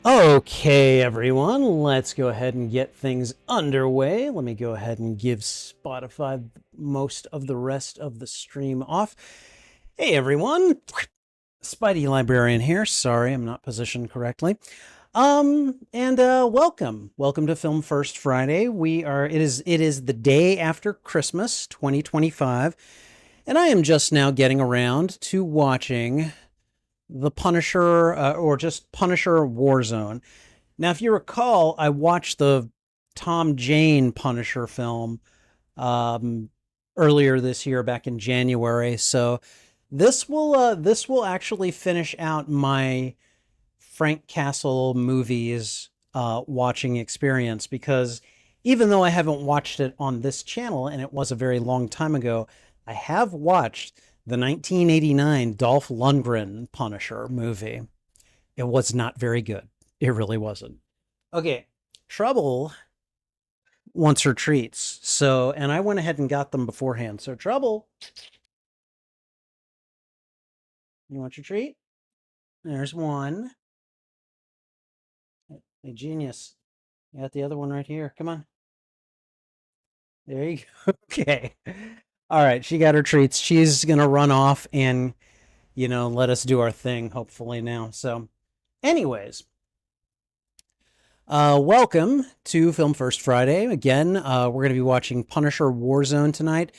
Okay, everyone, let's go ahead and get things underway. Let me go ahead and give Spotify most of the rest of the stream off. Hey, everyone, Spidey Librarian here. Sorry, I'm not positioned correctly. Welcome to Film First Friday. It is the day after Christmas, 2025, and I am just now getting around to watching The Punisher, or just Punisher Warzone. Now, if you recall, I watched the Tom Jane Punisher film um, earlier this year, back in January. So this will actually finish out my Frank Castle movies watching experience, because even though I haven't watched it on this channel and it was a very long time ago, I have watched the 1989 Dolph Lundgren Punisher movie. It was not very good. It really wasn't. Okay, Trouble wants her treats. So, and I went ahead and got them beforehand. So, Trouble, you want your treat? There's one. Hey, genius. You got the other one right here. Come on. There you go. Okay. All right, she got her treats. She's going to run off and, let us do our thing, hopefully, now. So, anyways, welcome to Film First Friday. Again, we're going to be watching Punisher Warzone tonight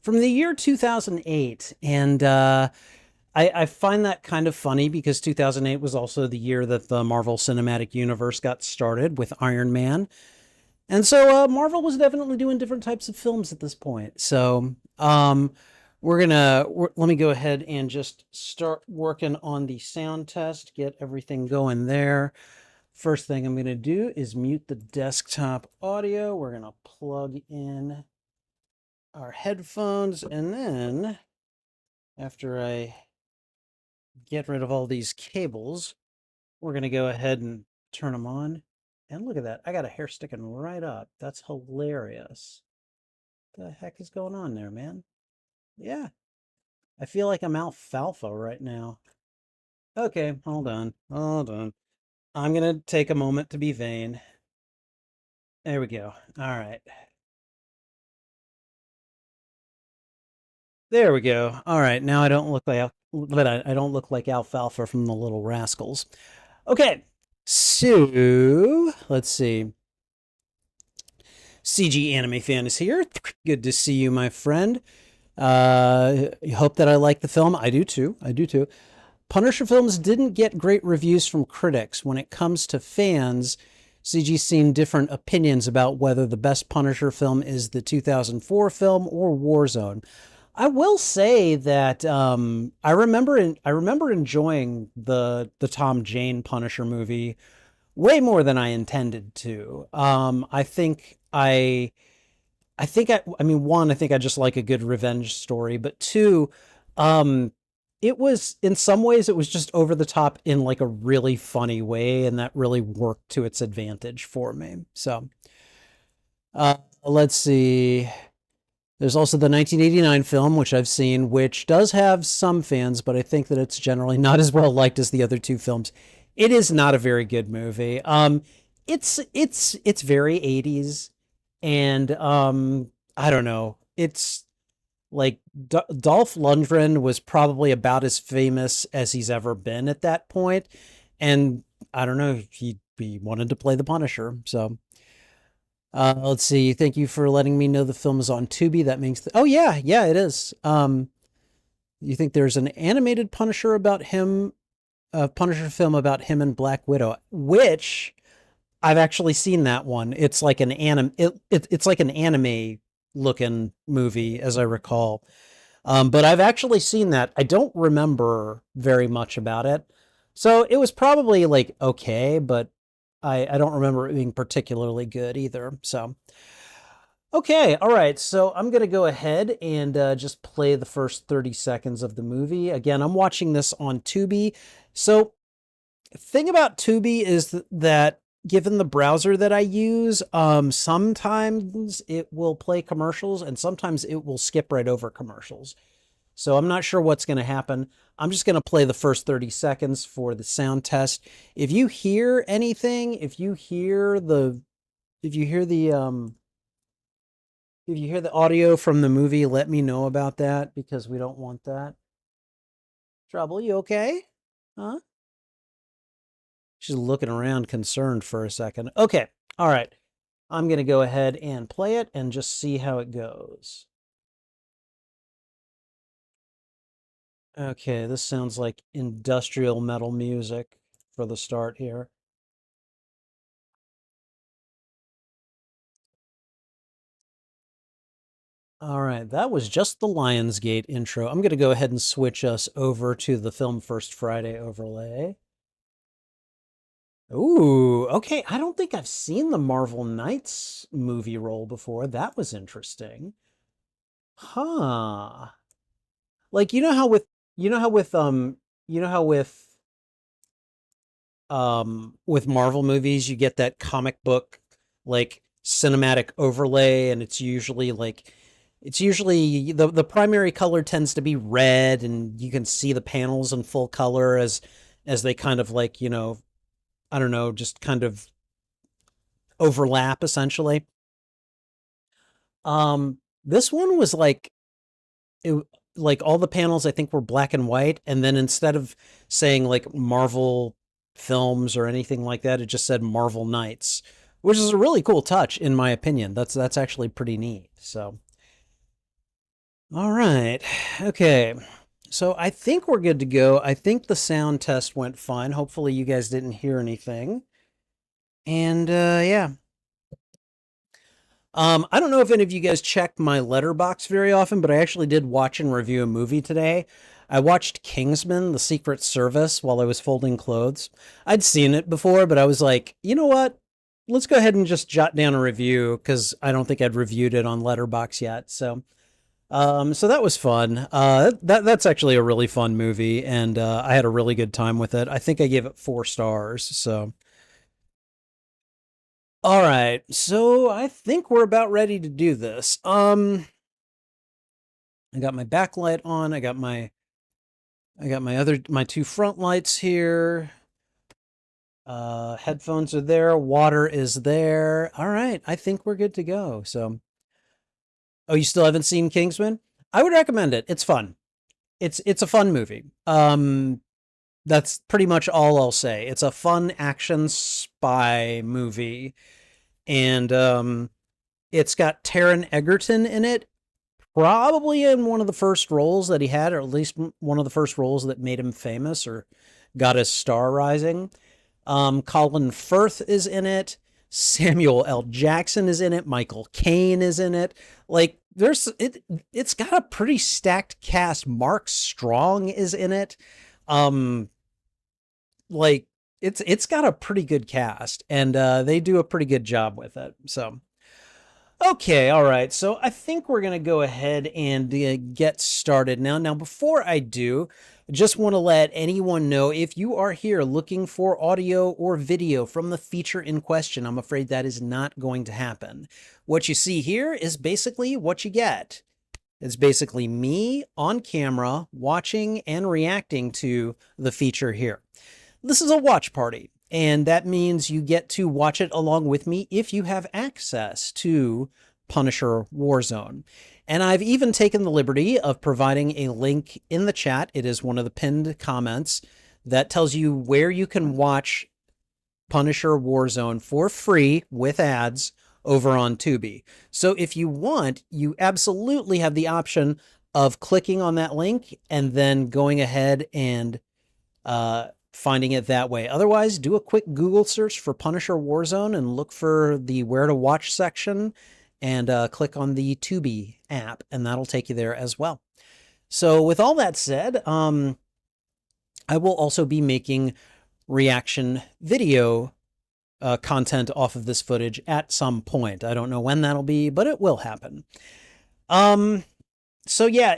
from the year 2008. And I find that kind of funny because 2008 was also the year that the Marvel Cinematic Universe got started with Iron Man. And so Marvel was definitely doing different types of films at this point. So let me go ahead and just start working on the sound test, get everything going there. First thing I'm going to do is mute the desktop audio. We're going to plug in our headphones, and then after I get rid of all these cables, we're going to go ahead and turn them on. And look at that. I got a hair sticking right up. That's hilarious. What the heck is going on there, man? Yeah. I feel like I'm alfalfa right now. Okay, hold on. Hold on. I'm going to take a moment to be vain. There we go. All right. There we go. All right. Now I don't look like I don't look like alfalfa from the Little Rascals. Okay. So, let's see. CG Anime Fan is here. Good to see you, my friend. Hope that I like the film. I do too. I do too. Punisher films didn't get great reviews from critics. When it comes to fans, CG's seen different opinions about whether the best Punisher film is the 2004 film or Warzone. I will say that I remember enjoying the Tom Jane Punisher movie way more than I intended to. I mean, one, I think I just like a good revenge story, but two, it was, in some ways, it was just over the top in like a really funny way, and that really worked to its advantage for me. So, let's see. There's also the 1989 film, which I've seen, which does have some fans, but I think that it's generally not as well liked as the other two films. It is not a very good movie. It's very 80s, and I don't know. It's like Dolph Lundgren was probably about as famous as he's ever been at that point, and I don't know, he wanted to play the Punisher. So let's see. Thank you for letting me know the film is on Tubi. That means oh yeah, it is. You think there's an animated Punisher about him, a Punisher film about him and Black Widow, which I've actually seen that one. It's like an it's like an anime looking movie, as I recall. But I've actually seen that. I don't remember very much about it. So it was probably like okay, but I don't remember it being particularly good either. So, okay, all right. So I'm going to go ahead and just play the first 30 seconds of the movie. Again, I'm watching this on Tubi. So, thing about Tubi is that given the browser that I use, sometimes it will play commercials and sometimes it will skip right over commercials. So I'm not sure what's going to happen. I'm just going to play the first 30 seconds for the sound test. If you hear anything, if you hear the if you hear the audio from the movie, let me know about that because we don't want that. Trouble, you okay? Huh? She's looking around concerned for a second. Okay. All right. I'm going to go ahead and play it and just see how it goes. Okay, this sounds like industrial metal music for the start here. All right, that was just the Lionsgate intro. I'm going to go ahead and switch us over to the Film First Friday overlay. Ooh, okay. I don't think I've seen the Marvel Knights movie roll before. That was interesting. Huh. Like you know how with you know how with Marvel movies you get that comic book like cinematic overlay and it's usually the primary color tends to be red and you can see the panels in full color as they kind of like, I don't know, just kind of overlap essentially. This one was it, like all the panels I think were black and white, and then instead of saying like Marvel films or anything like that, it just said Marvel Knights, which is a really cool touch in my opinion. That's actually pretty neat. So, all right, okay. So I think we're good to go. I think the sound test went fine. Hopefully you guys didn't hear anything. And yeah, I don't know if any of you guys check my letterbox very often, but I actually did watch and review a movie today. I watched Kingsman: The Secret Service while I was folding clothes. I'd seen it before, but I was like, you know what? Let's go ahead and just jot down a review because I don't think I'd reviewed it on Letterbox yet. So that was fun. That's actually a really fun movie, and I had a really good time with it. I think I gave it 4 stars. So all right, so I think we're about ready to do this. I got my backlight on. I got my 2 front lights here. Headphones are there. Water is there. All right, I think we're good to go. So, oh, you still haven't seen Kingsman? I would recommend it. It's fun. It's a fun movie. That's pretty much all I'll say. It's a fun action spy movie, and it's got Taron Egerton in it, probably in one of the first roles that he had, or at least one of the first roles that made him famous or got his star rising. Colin Firth is in it. Samuel L. Jackson is in it. Michael Caine is in it. Like it's got a pretty stacked cast. Mark Strong is in it. Um, like it's got a pretty good cast, and they do a pretty good job with it. So okay, all right. So I think we're going to go ahead and get started now. Now, before I do, I just want to let anyone know if you are here looking for audio or video from the feature in question, I'm afraid that is not going to happen. What you see here is basically what you get. It's basically me on camera watching and reacting to the feature here. This is a watch party, and that means you get to watch it along with me if you have access to Punisher Warzone. And I've even taken the liberty of providing a link in the chat. It is one of the pinned comments that tells you where you can watch Punisher Warzone for free with ads over on Tubi. So if you want, you absolutely have the option of clicking on that link and then going ahead and finding it that way. Otherwise, do a quick Google search for Punisher Warzone and look for the where to watch section and click on the Tubi app, and that'll take you there as well. So with all that said, I will also be making reaction video content off of this footage at some point. I don't know when that'll be, but it will happen. So yeah,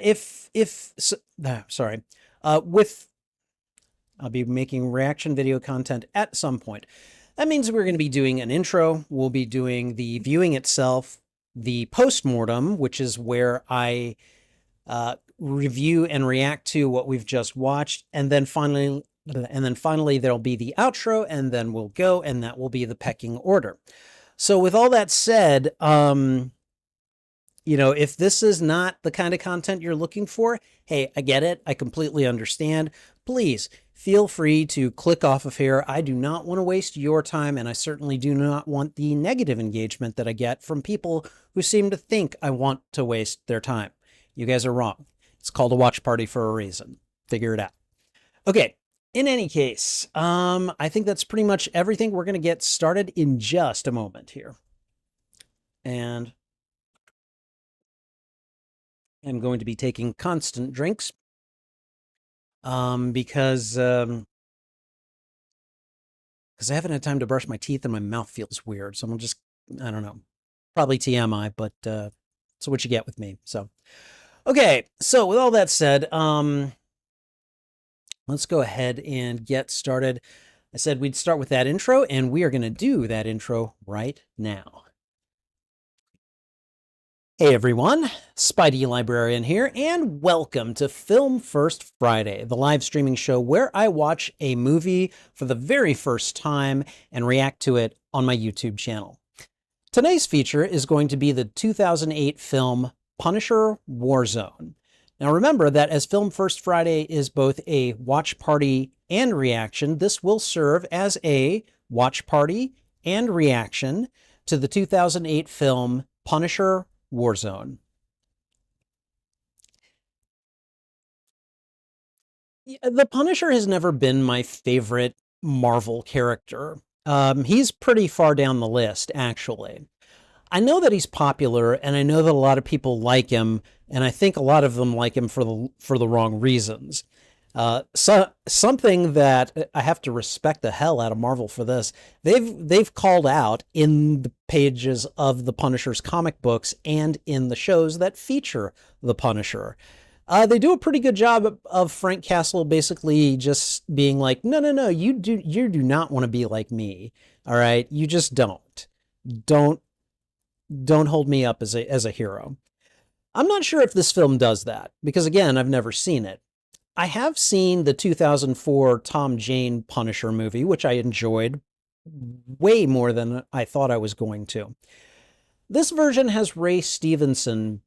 I'll be making reaction video content at some point. That means we're going to be doing an intro. We'll be doing the viewing itself, the post-mortem, which is where I review and react to what we've just watched, and then finally there'll be the outro, and then we'll go, and that will be the pecking order. So with all that said, if this is not the kind of content you're looking for, hey, I get it. I completely understand. Please feel free to click off of here. I do not want to waste your time, and I certainly do not want the negative engagement that I get from people who seem to think I want to waste their time. You guys are wrong. It's called a watch party for a reason. Figure it out. Okay. In any case, I think that's pretty much everything. We're going to get started in just a moment here. And I'm going to be taking constant drinks because I haven't had time to brush my teeth and my mouth feels weird. So I'm just, I don't know, probably TMI, but it's what you get with me. So, okay. So with all that said, let's go ahead and get started. I said we'd start with that intro, and we are going to do that intro right now. Hey everyone, Spidey Librarian here, and welcome to Film First Friday, the live streaming show where I watch a movie for the very first time and react to it on my YouTube channel. Today's feature is going to be the 2008 film Punisher Warzone. Now remember that as Film First Friday is both a watch party and reaction, this will serve as a watch party and reaction to the 2008 film Punisher Warzone. The Punisher has never been my favorite Marvel character. He's pretty far down the list, actually. I know that he's popular, and I know that a lot of people like him, and I think a lot of them like him for the wrong reasons. Something that I have to respect the hell out of Marvel for this. They've called out in the pages of the Punisher's comic books and in the shows that feature the Punisher. They do a pretty good job of Frank Castle basically just being like, no, you do not want to be like me. All right, you just don't hold me up as a hero. I'm not sure if this film does that because again, I've never seen it. I have seen the 2004 Tom Jane Punisher movie, which I enjoyed way more than I thought I was going to. This version has Ray Stevenson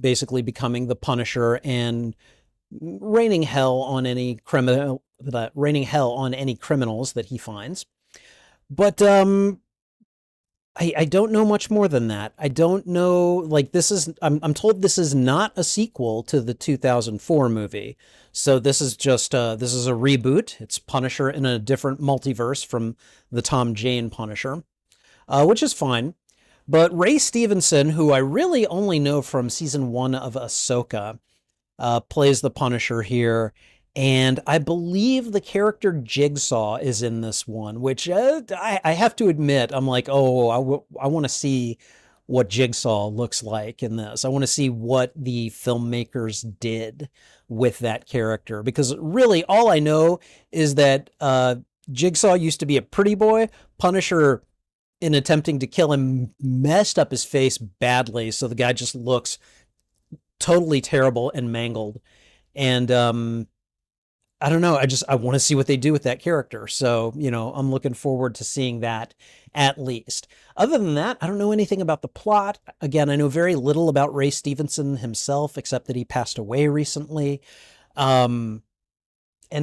basically becoming the Punisher and raining hell on any criminals that he finds. But I don't know much more than that. I don't know, like, I'm told this is not a sequel to the 2004 movie. So this is just, this is a reboot. It's Punisher in a different multiverse from the Tom Jane Punisher, which is fine. But Ray Stevenson, who I really only know from season 1 of Ahsoka, plays the Punisher here. And I believe the character Jigsaw is in this one, which I have to admit, I'm like, oh, I want to see what Jigsaw looks like in this. I want to see what the filmmakers did with that character, because really all I know is that Jigsaw used to be a pretty boy. Punisher, in attempting to kill him, messed up his face badly, so the guy just looks totally terrible and mangled. And I don't know. I want to see what they do with that character. So, I'm looking forward to seeing that at least. Other than that, I don't know anything about the plot. Again, I know very little about Ray Stevenson himself, except that he passed away recently. And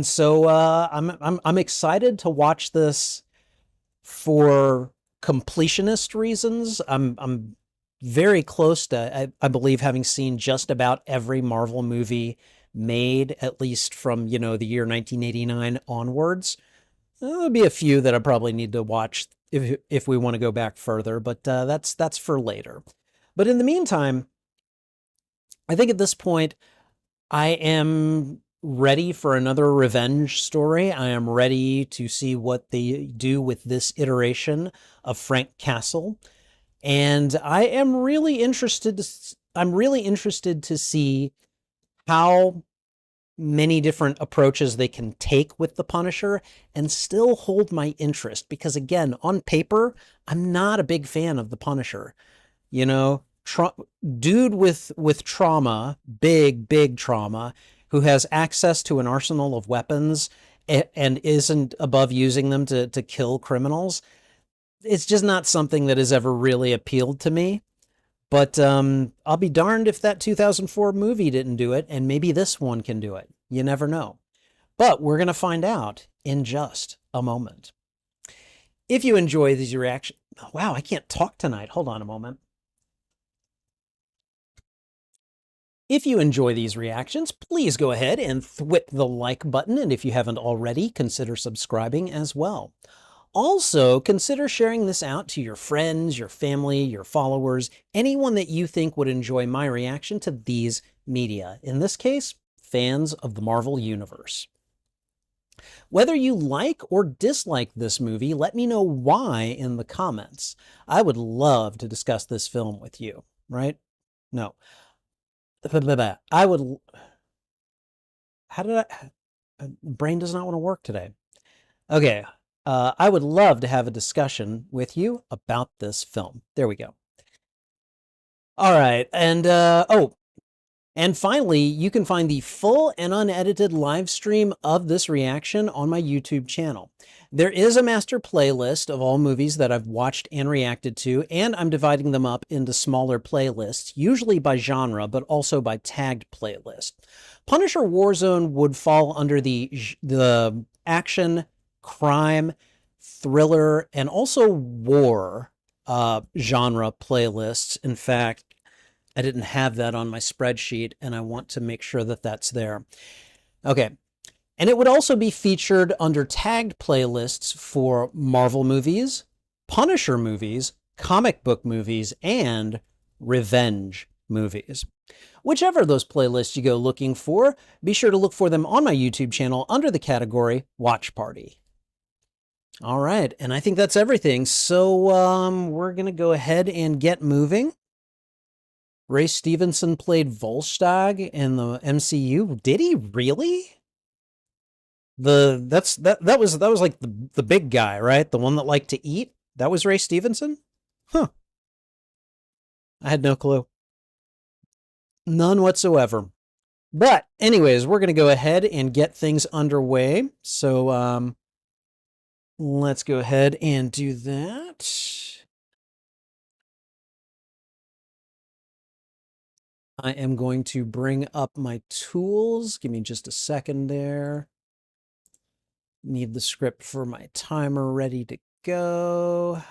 so I'm excited to watch this for completionist reasons. I'm very close to, I believe, having seen just about every Marvel movie made, at least from, the year 1989 onwards. There'll be a few that I probably need to watch if we want to go back further, but that's for later. But in the meantime, I think at this point, I am ready for another revenge story. I am ready to see what they do with this iteration of Frank Castle. And I am really interested to see how many different approaches they can take with the Punisher and still hold my interest. Because again, on paper, I'm not a big fan of the Punisher. Tra- dude with trauma, big trauma, who has access to an arsenal of weapons and isn't above using them to kill criminals. It's just not something that has ever really appealed to me. But I'll be darned if that 2004 movie didn't do it, and maybe this one can do it. You never know. But we're going to find out in just a moment. If you enjoy these reactions, wow, I can't talk tonight. Hold on a moment. If you enjoy these reactions, please go ahead and thwip the like button, and if you haven't already, consider subscribing as well. Also, consider sharing this out to your friends, your family, your followers, anyone that you think would enjoy my reaction to these media. In this case, fans of the Marvel Universe. Whether you like or dislike this movie, let me know why in the comments. I would love to discuss this film with you, right? No. I would. How did I? Brain does not want to work today. Okay. I would love to have a discussion with you about this film. There we go. All right. And and finally, you can find the full and unedited live stream of this reaction on my YouTube channel. There is a master playlist of all movies that I've watched and reacted to, and I'm dividing them up into smaller playlists, usually by genre, but also by tagged playlist. Punisher Warzone would fall under the action, crime, thriller, and also war genre playlists. In fact, I didn't have that on my spreadsheet, and I want to make sure that that's there. Okay. And it would also be featured under tagged playlists for Marvel movies, Punisher movies, comic book movies, and revenge movies. Whichever of those playlists you go looking for, be sure to look for them on my YouTube channel under the category Watch Party. All right, and I think that's everything. So we're going to go ahead and get moving. Ray Stevenson played Volstagg in the MCU. Did he really? That was like the big guy, right? The one that liked to eat. That was Ray Stevenson? Huh. I had no clue. None whatsoever. But anyways, we're going to go ahead and get things underway. So let's go ahead and do that. I am going to bring up my tools. Give me just a second there. Need the script for my timer ready to go.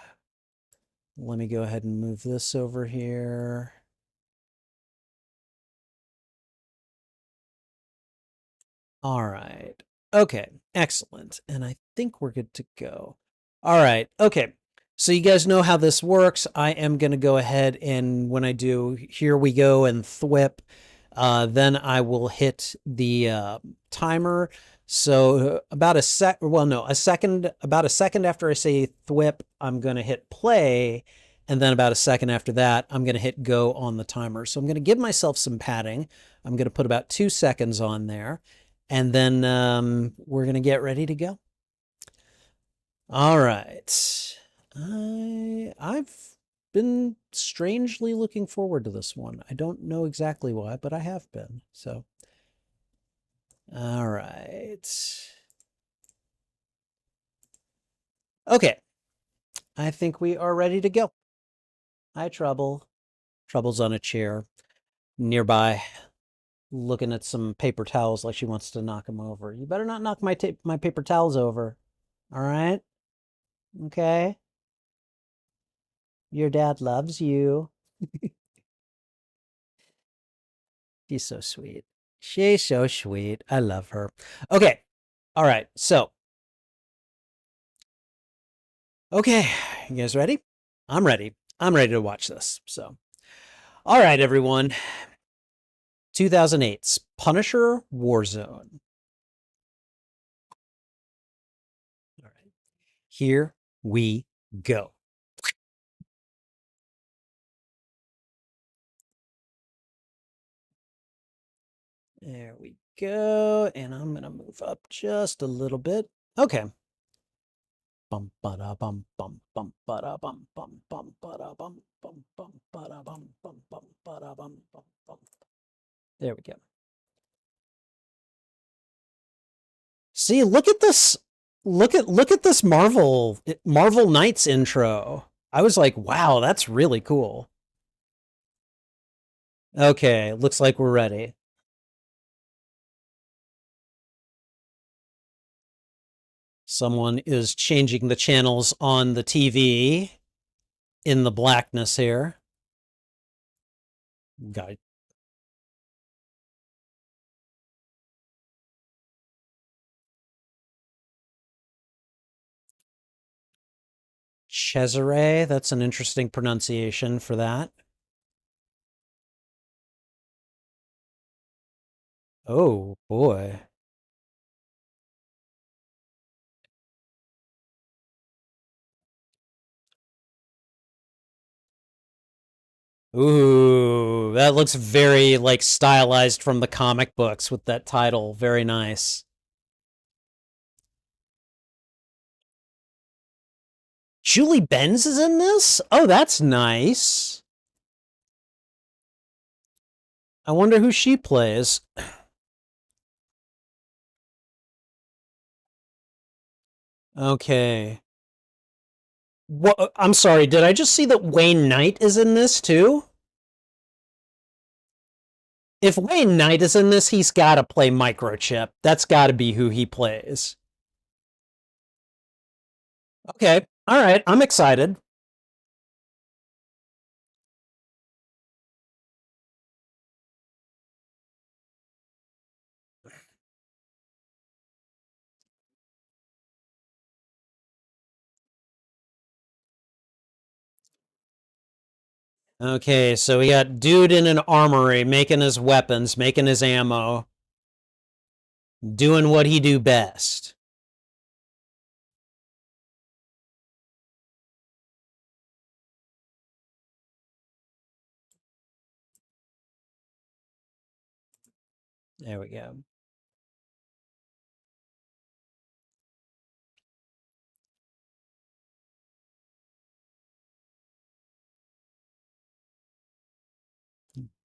Let me go ahead and move this over here. All right. Okay, excellent. And I think we're good to go. All right. Okay. So you guys know how this works. I am going to go ahead and when I do, here we go and thwip, then I will hit the timer. So about a second, about a second after I say thwip, I'm going to hit play. And then about a second after that, I'm going to hit go on the timer. So I'm going to give myself some padding. I'm going to put about 2 seconds on there. And then we're going to get ready to go. All right. I've been strangely looking forward to this one. I don't know exactly why, but I have been. So, all right. Okay. I think we are ready to go. Hi, Trouble. Trouble's on a chair nearby, looking at some paper towels like she wants to knock them over. You better not knock my paper towels over. All right? Okay. Your dad loves you. She's so sweet. She's so sweet. I love her. Okay. All right. So, okay. You guys ready? I'm ready. I'm ready to watch this. So, all right, everyone. 2008's Punisher Warzone. All right. Here we go. There we go. And I'm going to move up just a little bit. Okay. bum ba da bum ba da bum ba da bum ba da bum ba da bum. There we go. See, look at this. Look at this Marvel Knights intro. I was like, wow, that's really cool. Okay, looks like we're ready. Someone is changing the channels on the TV in the blackness here. Got Cesare. That's an interesting pronunciation for that. Oh boy. Ooh, that looks very like stylized from the comic books with that title. Very nice. Julie Benz is in this? Oh, that's nice. I wonder who she plays. Okay. What? I'm sorry. Did I just see that Wayne Knight is in this too? If Wayne Knight is in this, he's got to play Microchip. That's got to be who he plays. Okay. All right. I'm excited. Okay, so we got dude in an armory making his weapons, making his ammo, doing what he do best. There we go.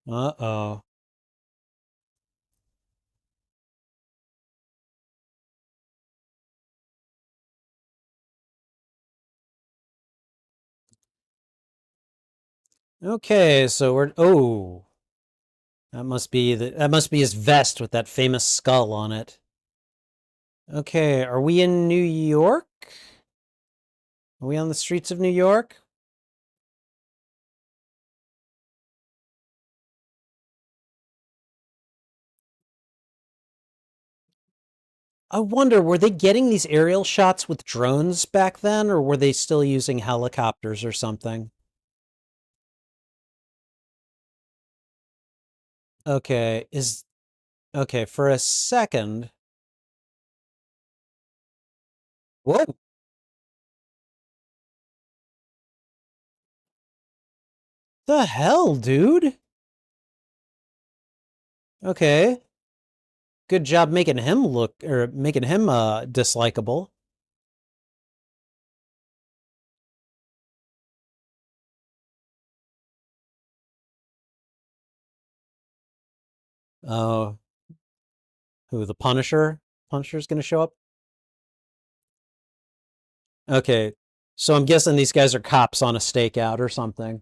Uh-oh. Okay, so we're that must be his vest with that famous skull on it. Okay, are we in New York? Are we on the streets of New York? I wonder, were they getting these aerial shots with drones back then, or were they still using helicopters or something? Okay, okay, for a second. Whoa, the hell, dude? Okay. Good job making him look or making him dislikable. Oh, who the Punisher? Punisher's gonna show up? Okay. So I'm guessing these guys are cops on a stakeout or something.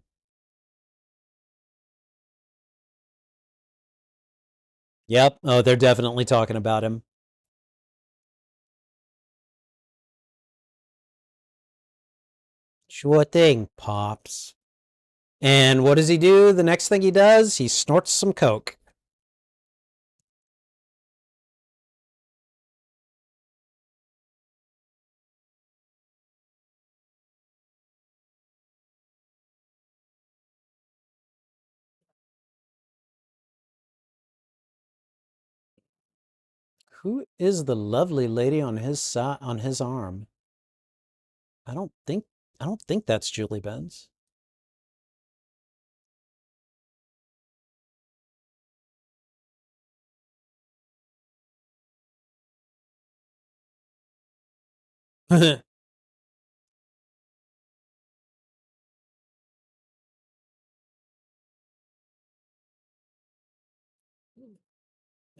Yep. Oh, they're definitely talking about him. Sure thing, Pops. And what does he do? The next thing he does, he snorts some coke. Who is the lovely lady on his side, on his arm? I don't think I don't think that's Julie Benz.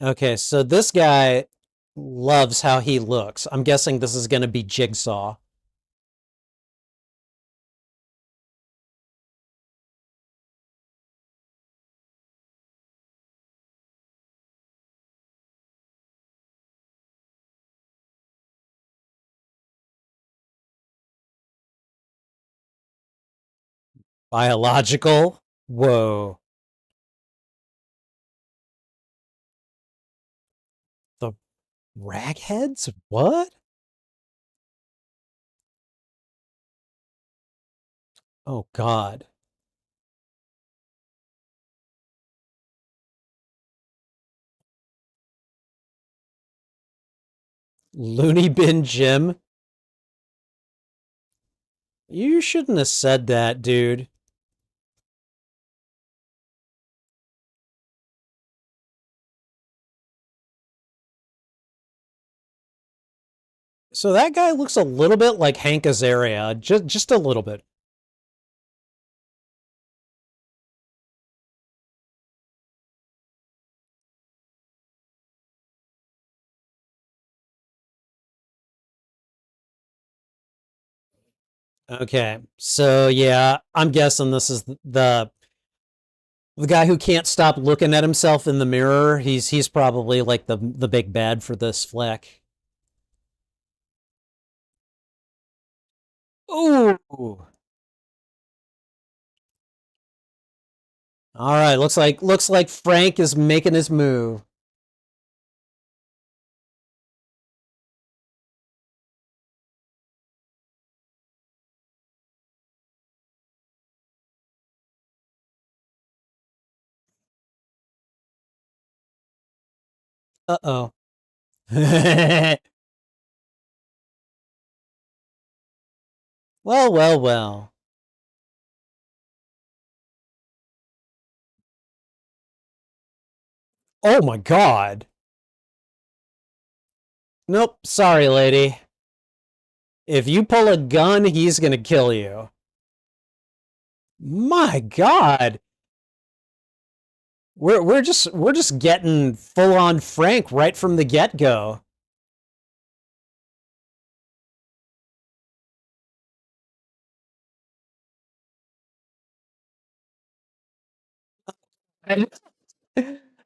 Okay, so this guy loves how he looks. I'm guessing this is going to be Jigsaw. Biological? Whoa. The ragheads? What? Oh, God. Looney Bin Jim? You shouldn't have said that, dude. So that guy looks a little bit like Hank Azaria, just a little bit. Okay, so yeah, I'm guessing this is the guy who can't stop looking at himself in the mirror. He's probably like the big bad for this flick. Ooh. All right, looks like Frank is making his move. Uh-oh. Well, well, well. Oh my God. Nope, sorry, lady. If you pull a gun, he's gonna kill you. My God. We're just getting full on Frank right from the get-go.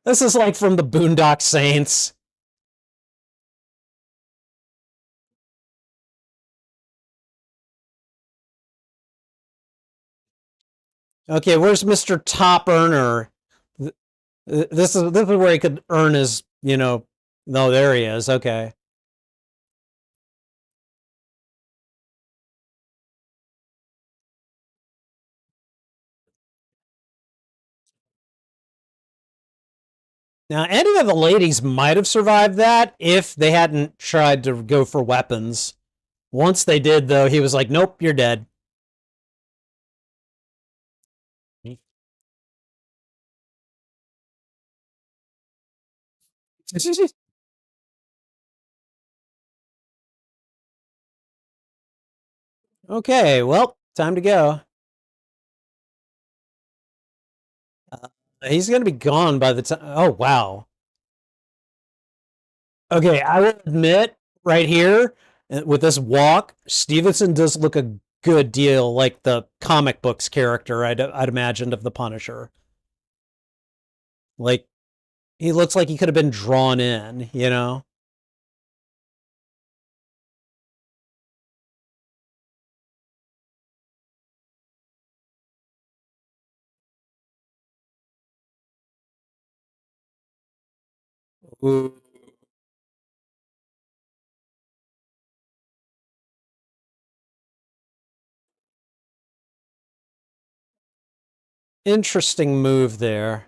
This is like from the Boondock Saints. Okay, where's Mr. Top Earner? This is where he could earn his. No, there he is. Okay. Now, any of the ladies might have survived that if they hadn't tried to go for weapons. Once they did, though, he was like, "Nope, you're dead." Okay, well, time to go. He's gonna be gone by the time. Oh wow. Okay, I will admit right here with this walk, Stevenson does look a good deal like the comic books character I'd imagined of the Punisher. Like he looks like he could have been drawn in. Ooh, interesting move there.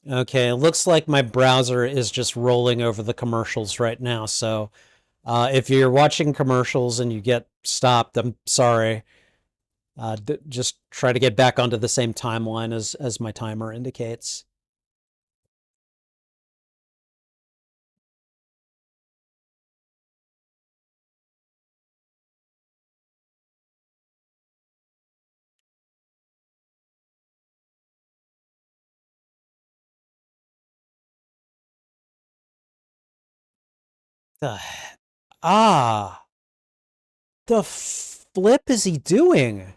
Okay, it looks like my browser is just rolling over the commercials right now. So if you're watching commercials and you get stopped, I'm sorry. Just try to get back onto the same timeline as my timer indicates. The ah, the flip is he doing?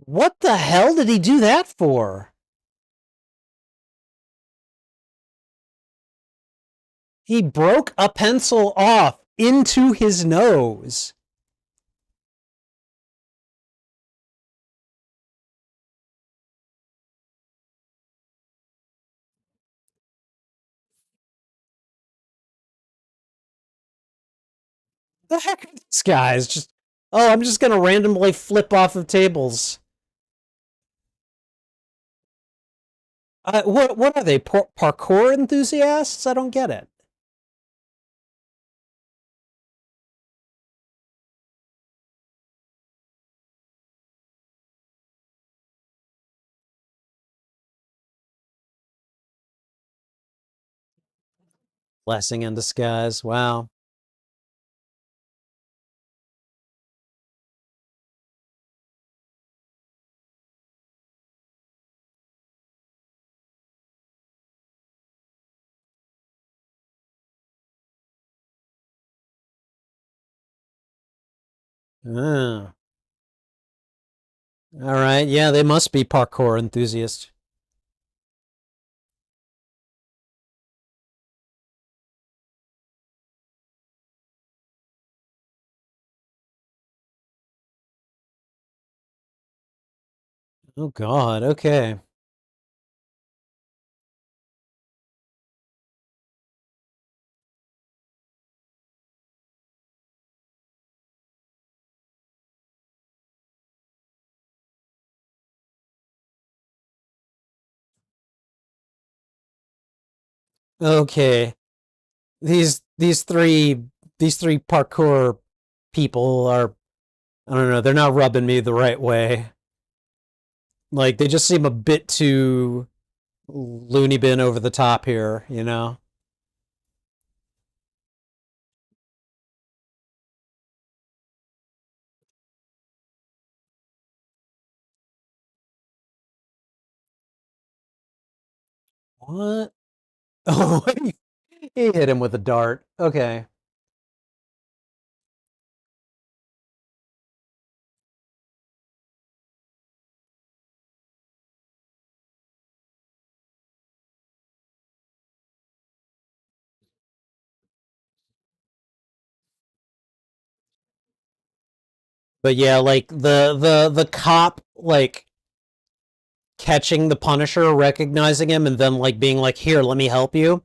What the hell did he do that for? He broke a pencil off into his nose. The heck are these guys? Just oh, I'm just gonna randomly flip off of tables. What are they? Parkour enthusiasts? I don't get it. Blessing in disguise. Wow. Ah. All right. Yeah, they must be parkour enthusiasts. Oh God. Okay. Okay. These three parkour people are I don't know, they're not rubbing me the right way. Like they just seem a bit too loony bin over the top here, you know? What? Oh, he hit him with a dart. Okay. But yeah, like the cop like catching the Punisher, recognizing him, and then like being like, "Here, let me help you."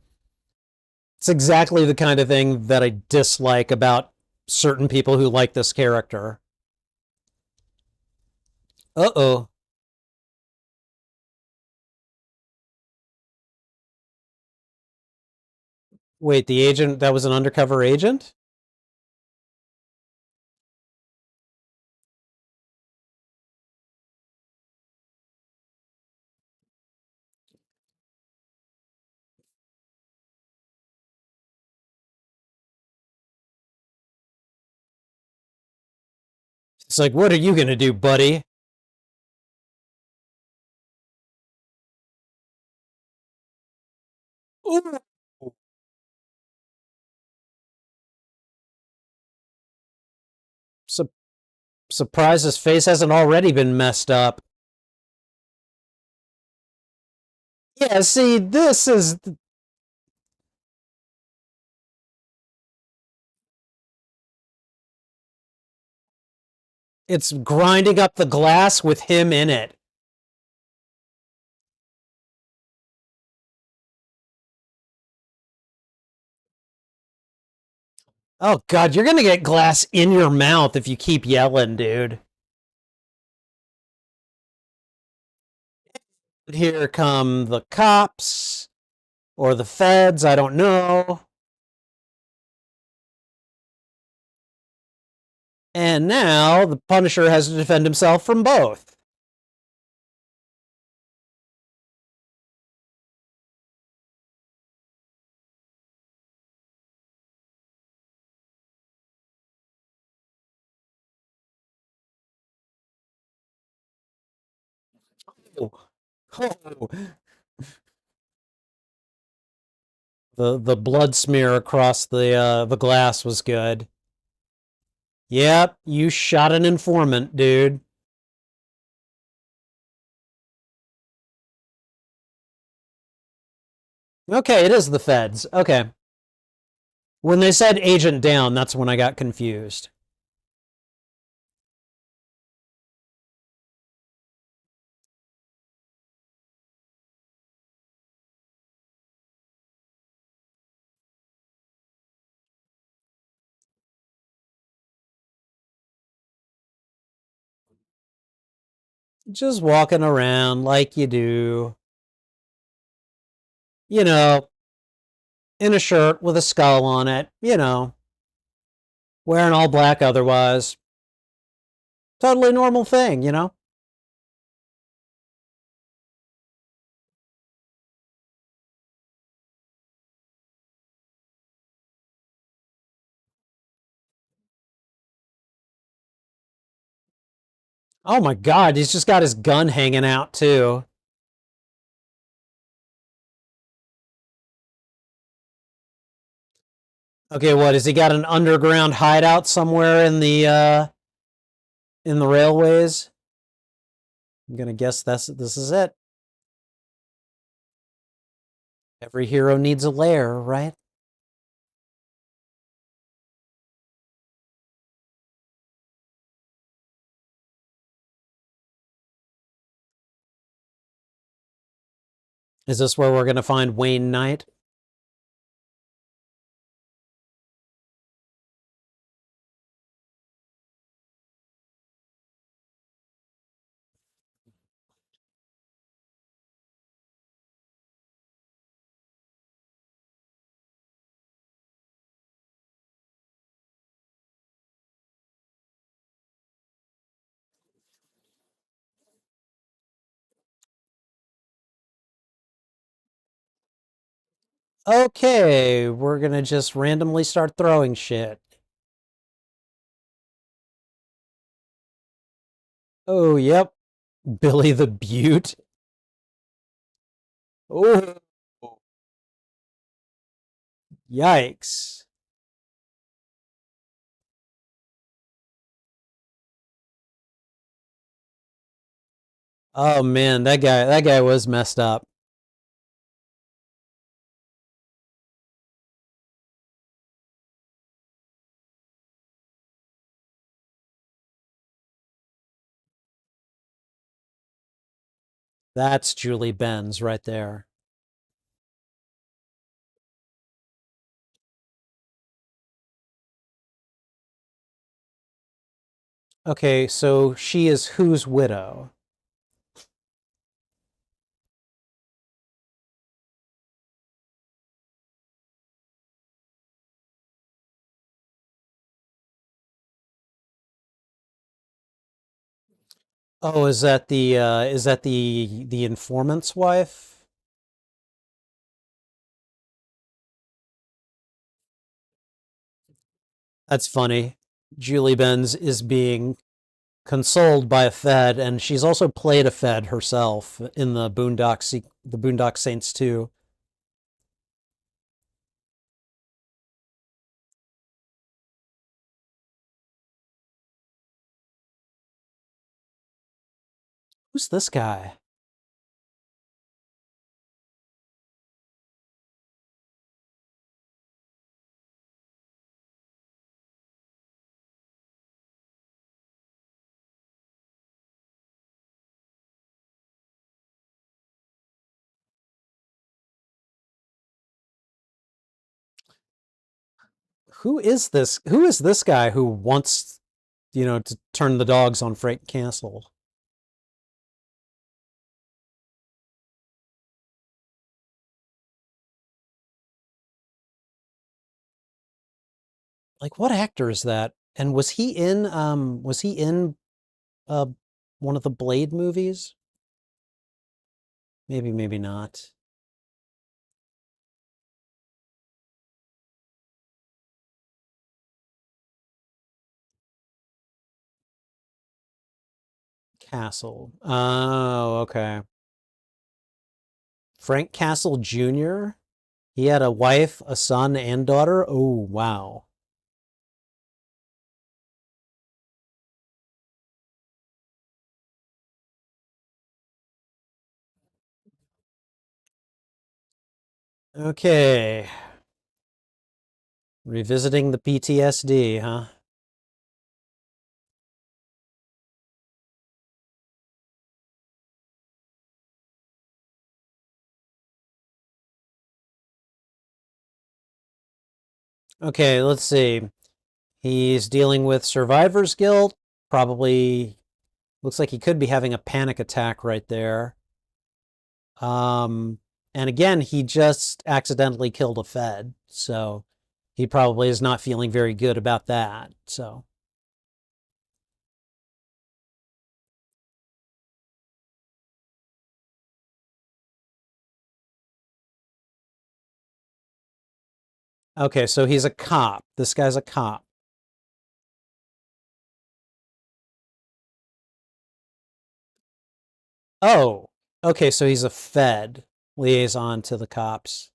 It's exactly the kind of thing that I dislike about certain people who like this character. Uh oh. Wait, the agent that was an undercover agent? It's like, what are you gonna do, buddy? Ooh. Su- Surprised his face hasn't already been messed up. Yeah, see, this is it's grinding up the glass with him in it. Oh god, you're gonna get glass in your mouth if you keep yelling, dude. Here come the cops or the feds, I don't know. And now the Punisher has to defend himself from both. Oh, oh. The blood smear across the glass was good. Yep, you shot an informant, dude. Okay, it is the feds. Okay. When they said agent down, that's when I got confused. Just walking around like you do, you know, in a shirt with a skull on it, wearing all black otherwise. Totally normal thing. Oh my God, he's just got his gun hanging out too. Okay, what has he got an underground hideout somewhere in the railways? I'm gonna guess this is it. Every hero needs a lair, right? Is this where we're gonna find Wayne Knight? Okay, we're gonna just randomly start throwing shit. Oh, yep. Billy the Butte. Oh, yikes. Oh man, that guy was messed up. That's Julie Benz right there. Okay, so she is whose widow? Oh, is that the informant's wife? That's funny. Julie Benz is being consoled by a Fed, and she's also played a Fed herself in the Boondock Saints 2. Who's this guy? Who is this guy who wants, to turn the dogs on Frank Castle? Like, what actor is that? And was he in uh one of the Blade movies? Maybe, maybe not. Castle. Oh, okay. Frank Castle Jr.? He had a wife, a son, and daughter. Oh, wow. Okay. Revisiting the PTSD, huh? Okay, let's see. He's dealing with survivor's guilt. Probably looks like he could be having a panic attack right there. Um, and again, he just accidentally killed a Fed, so he probably is not feeling very good about that. So, okay, so he's a cop. This guy's a cop. Oh, okay, so he's a Fed liaison to the cops.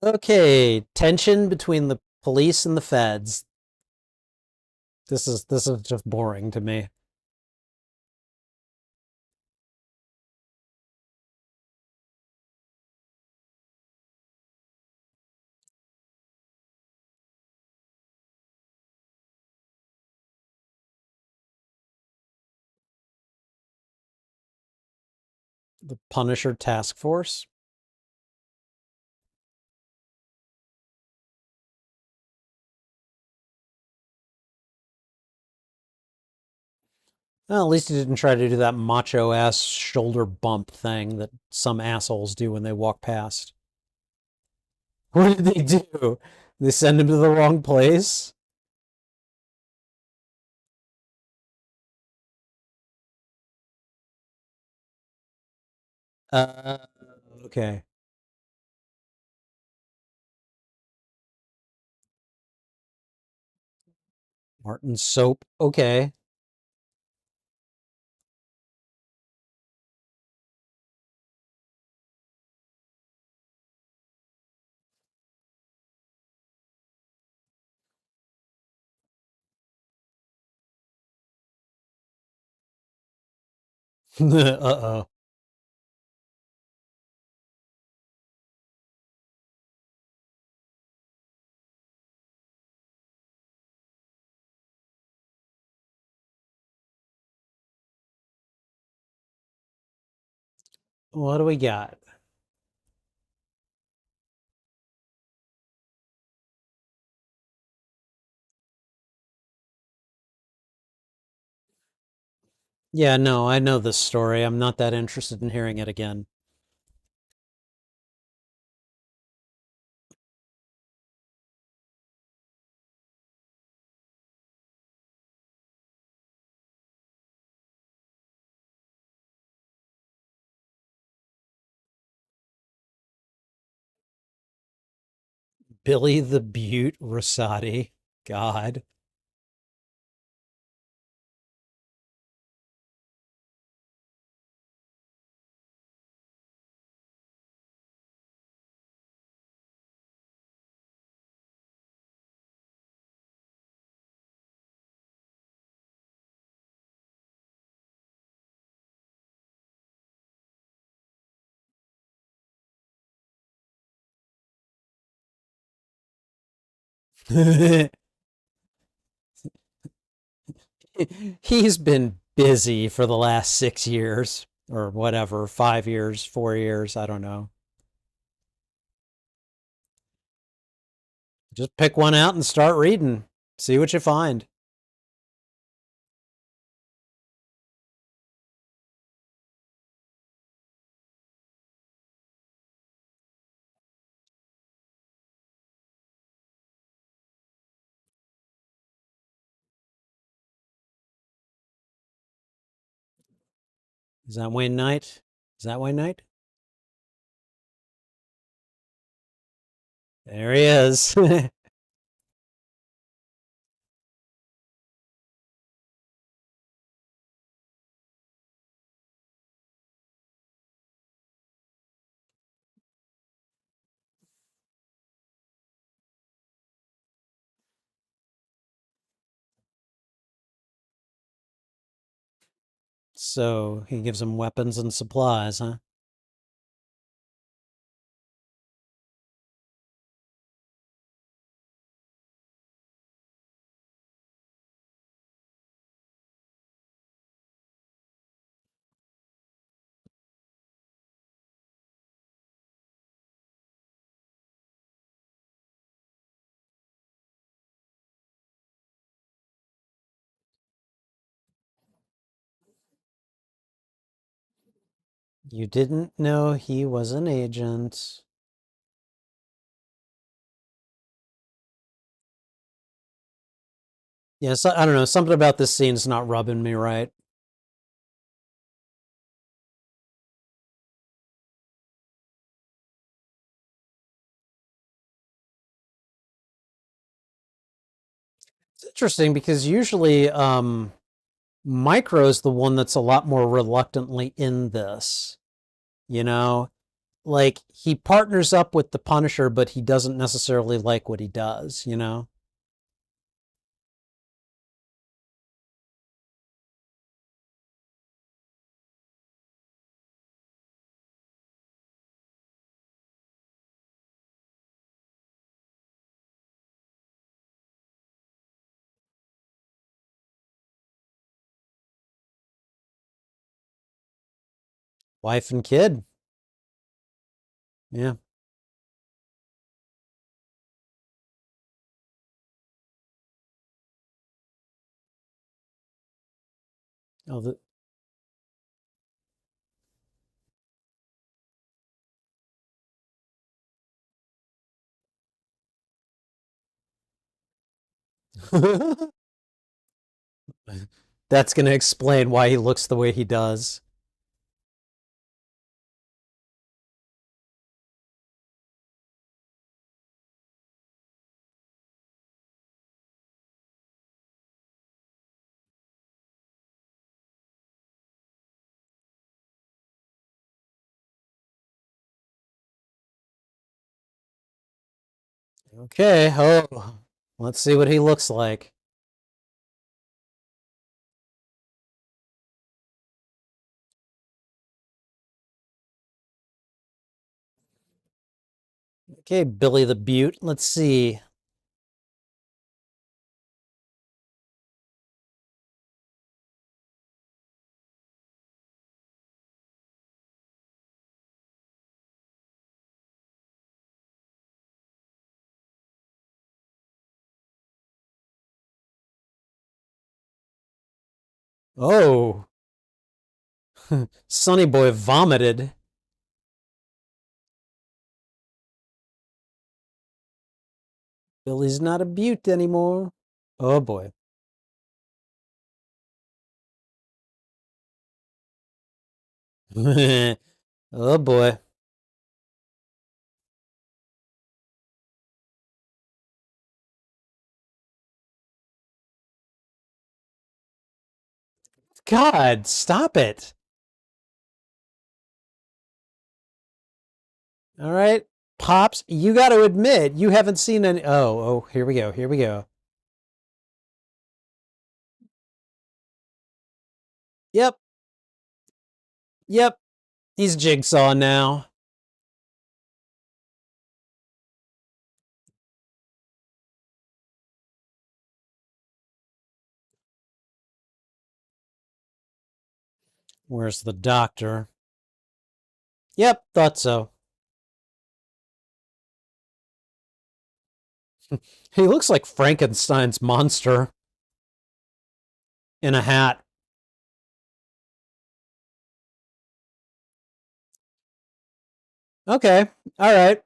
Okay, tension between the police and the Feds. This is just boring to me. The Punisher Task Force. Well, at least he didn't try to do that macho ass shoulder bump thing that some assholes do when they walk past. What did they do? They send him to the wrong place? Uh, okay. Martin Soap. Okay. Uh-oh. What do we got? Yeah, no, I know this story. I'm not that interested in hearing it again. Billy the Butte Rosati. God. He's been busy for the last 6 years or whatever, 5 years, 4 years. I don't know. Just pick one out and start reading. See what you find. Is that Wayne Knight? Is that Wayne Knight? There he is. So he gives him weapons and supplies, huh? You didn't know he was an agent. Yes, I don't know. Something about this scene's not rubbing me right. It's interesting because usually Micro's the one that's a lot more reluctantly in this. You know, like he partners up with the Punisher, but he doesn't necessarily like what he does, you know? Wife and kid. Yeah. Oh, the... That's going to explain why he looks the way he does. Okay. Oh, let's see what he looks like. Okay, Billy the Butte. Let's see. Oh, Sonny Boy vomited. Billy's not a Butte anymore. Oh boy. Oh boy. God, stop it. All right. Pops, you got to admit, you haven't seen any. Oh, here we go. Here we go. Yep. Yep. He's Jigsaw now. Where's the doctor? Yep, thought so. He looks like Frankenstein's monster in a hat. Okay. All right.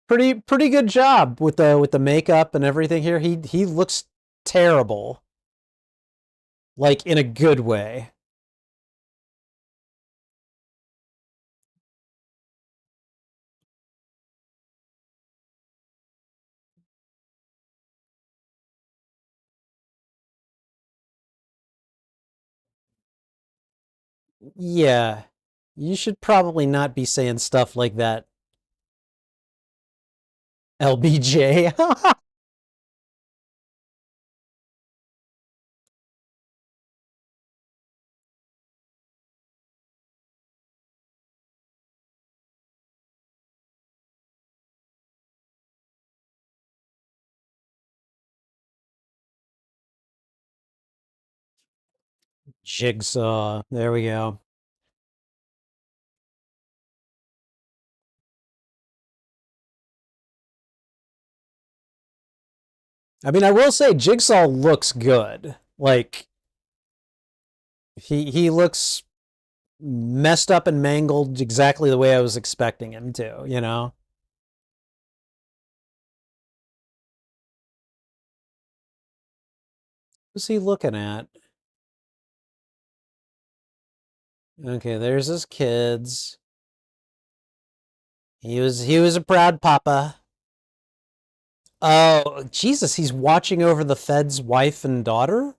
Pretty good job with the makeup and everything here. He looks terrible. Like in a good way. Yeah. You should probably not be saying stuff like that, LBJ. Jigsaw. There we go. I mean, I will say Jigsaw looks good. Like he looks messed up and mangled exactly the way I was expecting him to, you know? What's he looking at? Okay, there's his kids. He was a proud papa. Oh, Jesus, he's watching over the Fed's wife and daughter?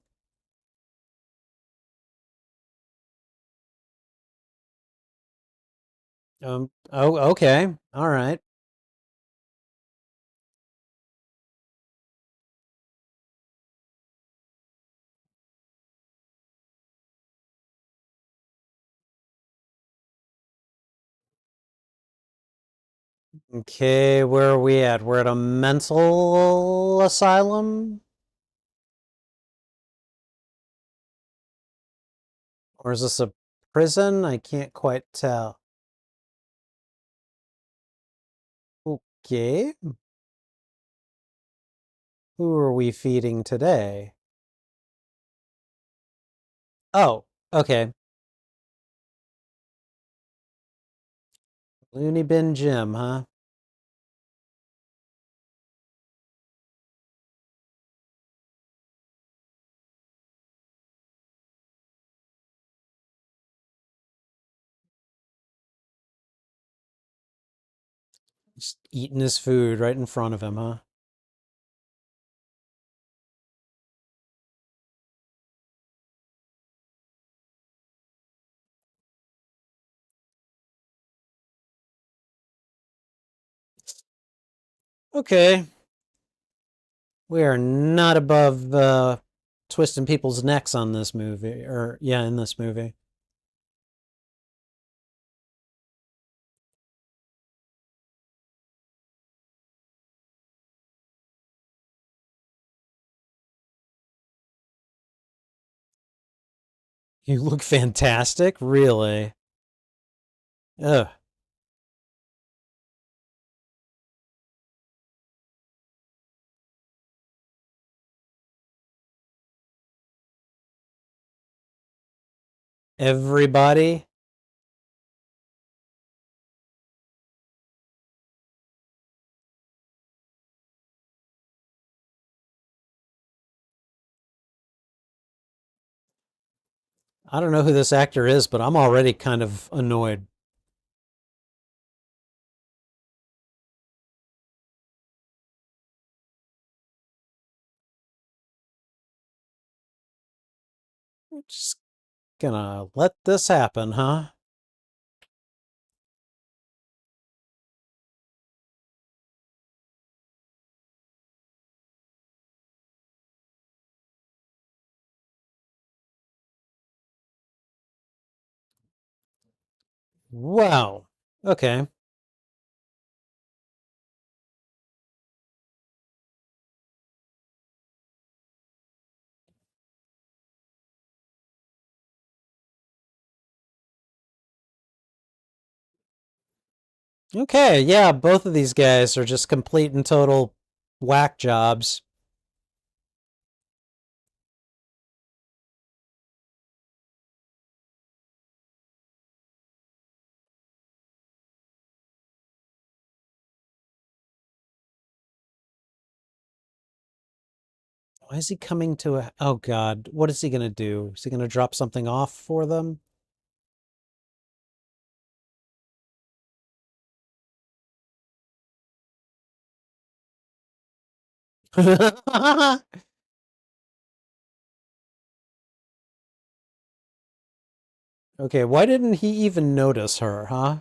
Oh, okay. All right. Okay, where are we at? We're at a mental asylum? Or is this a prison? I can't quite tell. Okay. Who are we feeding today? Oh, okay. Looney Bin Jim, huh? Just eating his food right in front of him, huh? Okay. We are not above twisting people's necks on this movie. Or, yeah, in this movie. You look fantastic, really. Ugh. Everybody. I don't know who this actor is, but I'm already kind of annoyed. Just gonna let this happen, huh? Wow. Okay. Okay, yeah, both of these guys are just complete and total whack jobs. Why is he coming to a... Oh, God. What is he going to do? Is he going to drop something off for them? Okay, why didn't he even notice her, huh?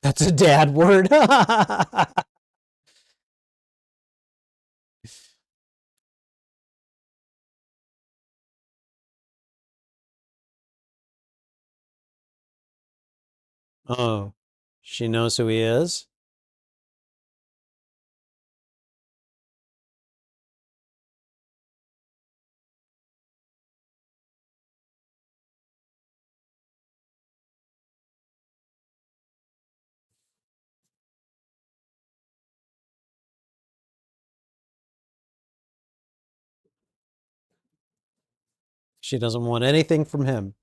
That's a dad word. Oh, she knows who he is? She doesn't want anything from him.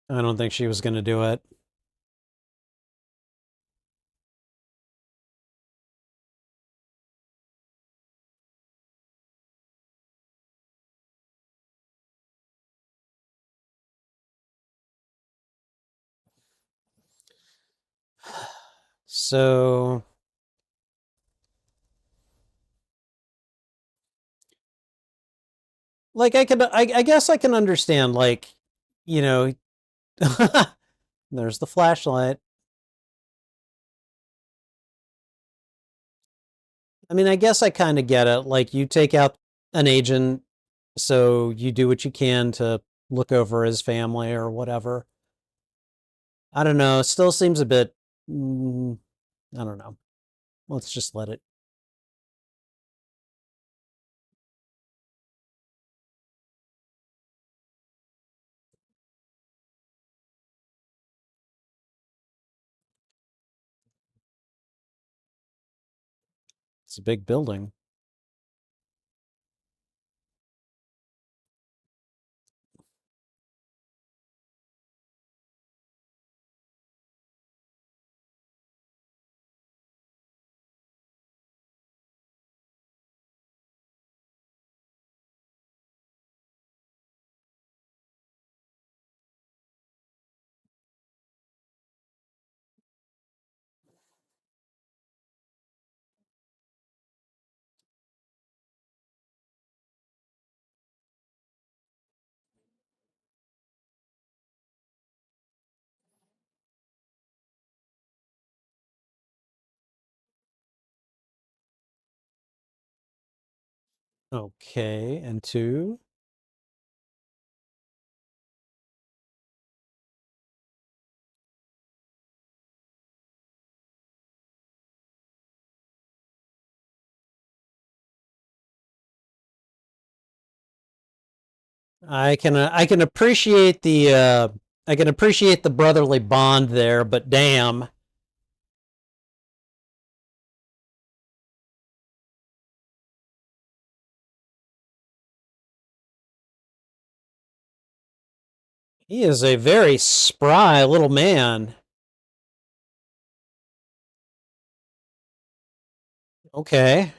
I don't think she was going to do it. So, like, I guess I can understand, like, you know, there's the flashlight. I mean, I guess I kind of get it. Like, you take out an agent, so you do what you can to look over his family or whatever. I don't know. Still seems a bit. Mm, I don't know. Let's just let it. It's a big building. Okay, and two. I can appreciate the I can appreciate the brotherly bond there, but damn, he is a very spry little man. Okay.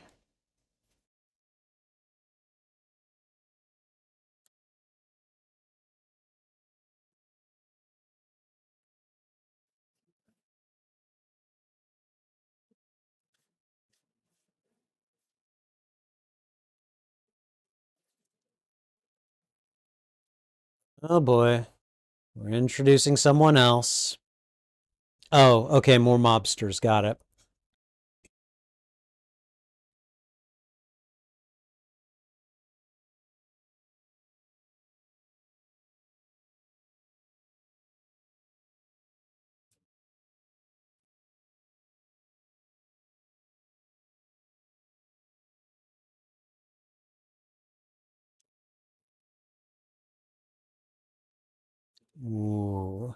Oh boy. We're introducing someone else. Oh, okay, more mobsters. Got it. Ooh.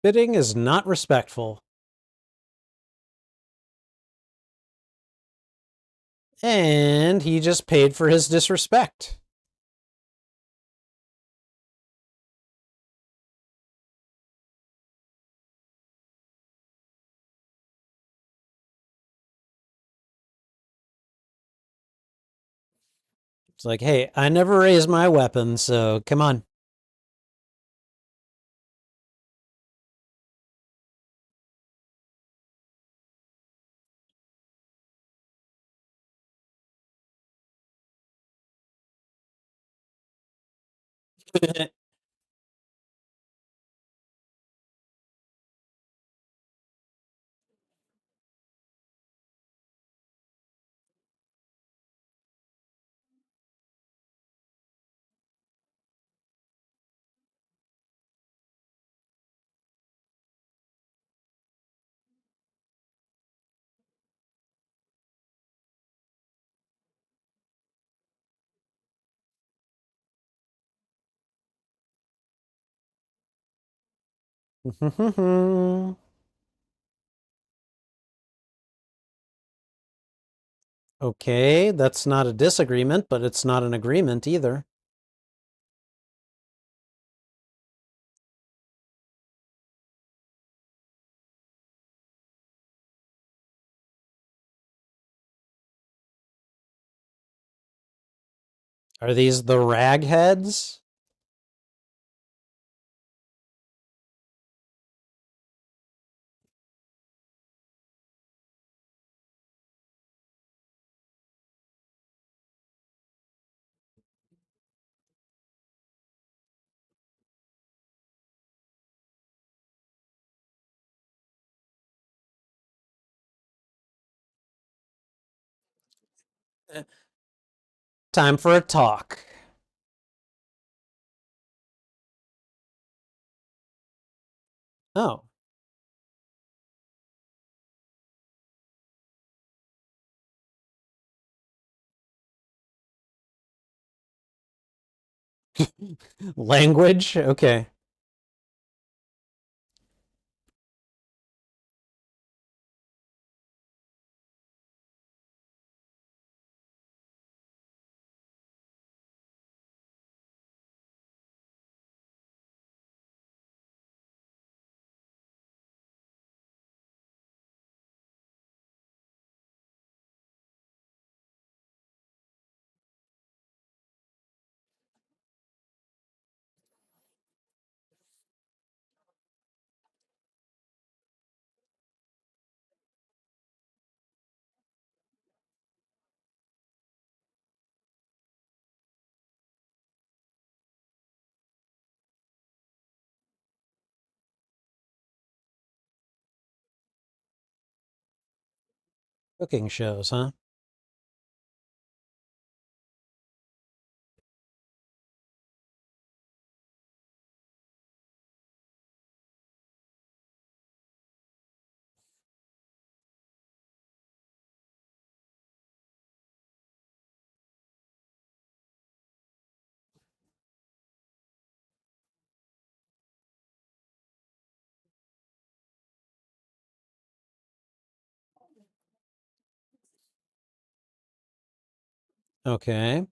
Spitting is not respectful. And he just paid for his disrespect. It's like, hey, I never raised my weapon, so come on. Okay, that's not a disagreement, but it's not an agreement either. Are these the ragheads? Time for a talk. Oh. Language? Okay. Cooking shows, huh? Okay.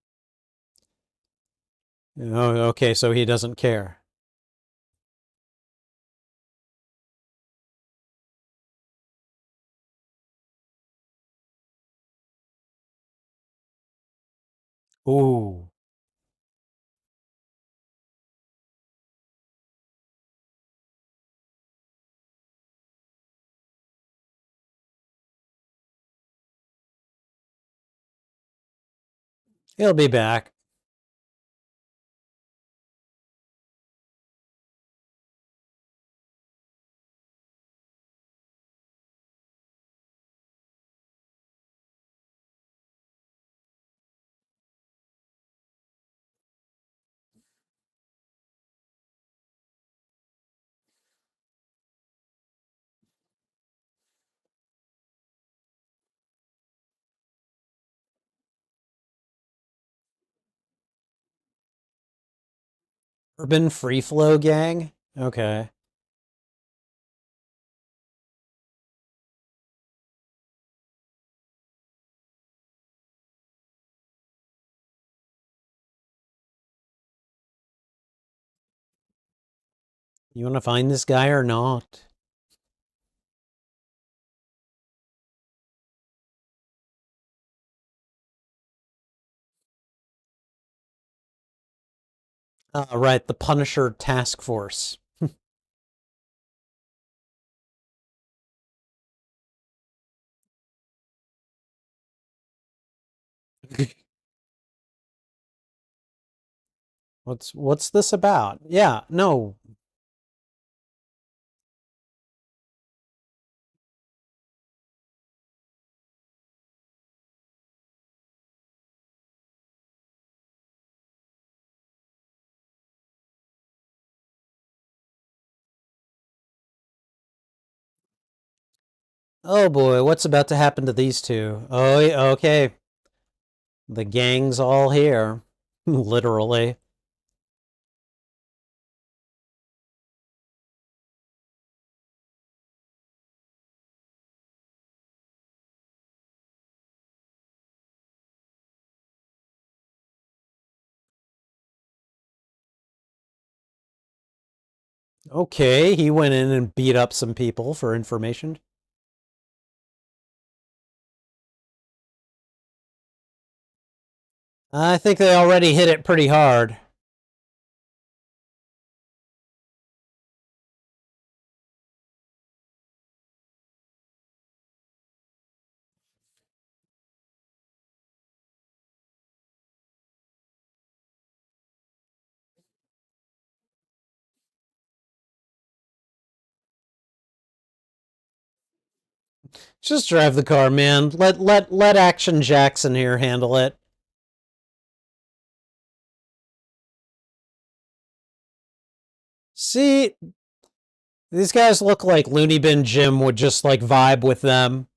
Oh, okay, so he doesn't care. Ooh. He'll be back. Urban Free Flow Gang? Okay. You want to find this guy or not? Right, the Punisher Task Force. What's this about? Yeah, no. Oh boy, what's about to happen to these two? Oh, okay. The gang's all here. Literally. Okay, he went in and beat up some people for information. I think they already hit it pretty hard. Just drive the car, man. Let Action Jackson here handle it. See, these guys look like Looney Bin Jim would just like vibe with them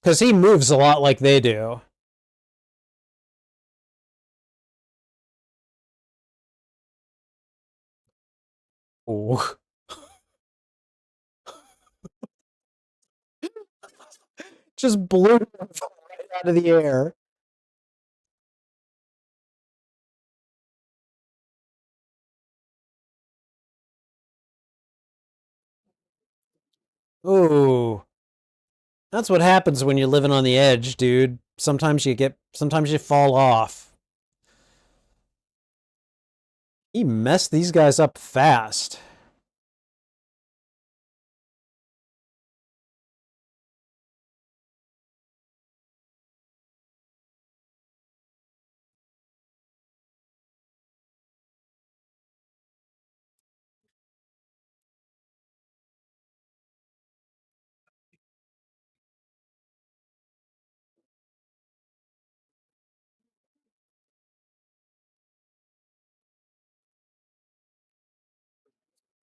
because he moves a lot like they do. Ooh. Just blew him right out of the air. Ooh. That's what happens when you're living on the edge, dude. Sometimes you fall off. He messed these guys up fast.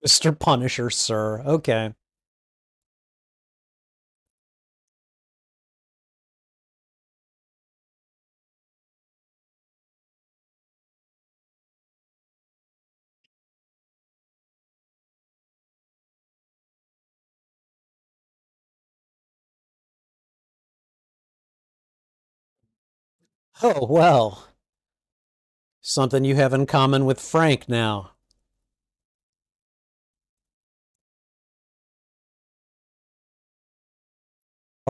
Mr. Punisher, sir. Okay. Oh, well, something you have in common with Frank now.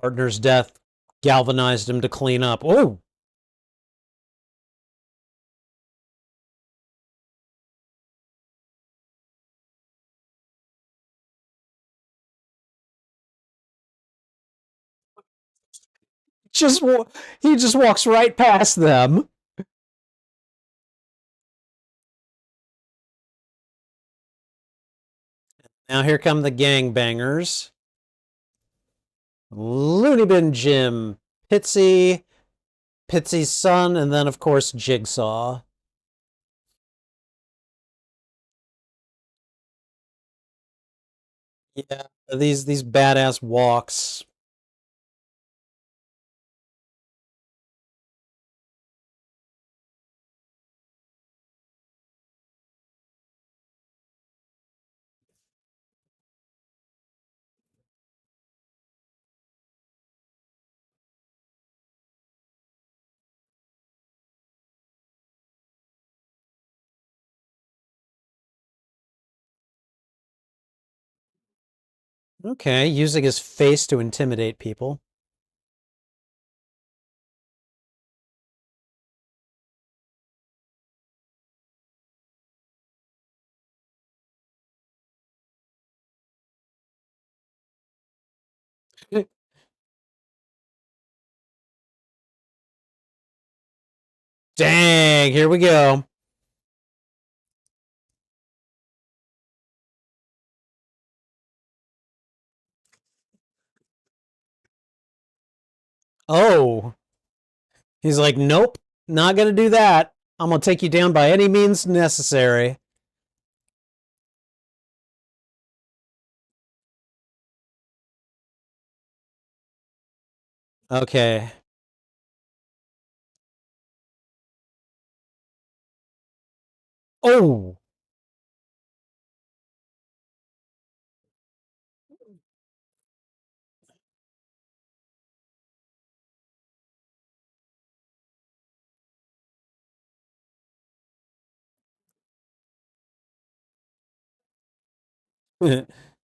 Partner's death galvanized him to clean up. Oh, just he just walks right past them. Now here come the gangbangers. Looney Bin Jim, Pitsy, Pitsy's son, and then of course Jigsaw. Yeah, these badass walks. Okay, using his face to intimidate people. Dang, here we go. Oh, he's like, nope, not gonna do that. I'm gonna take you down by any means necessary. Okay. Oh,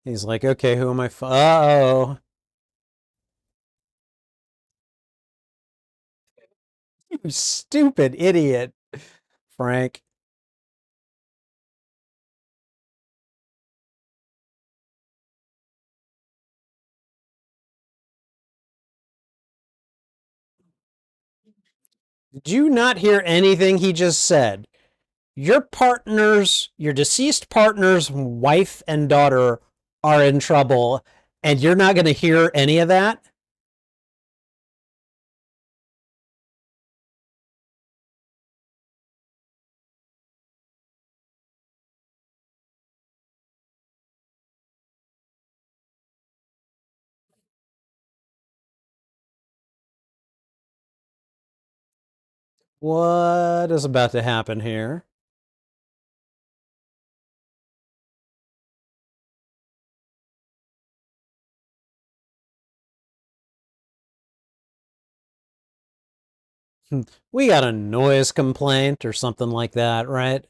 he's like, okay, who am I? Uh-oh. You stupid idiot, Frank. Did you not hear anything he just said? Your deceased partner's wife and daughter are in trouble, and you're not going to hear any of that? What is about to happen here? We got a noise complaint or something like that, right?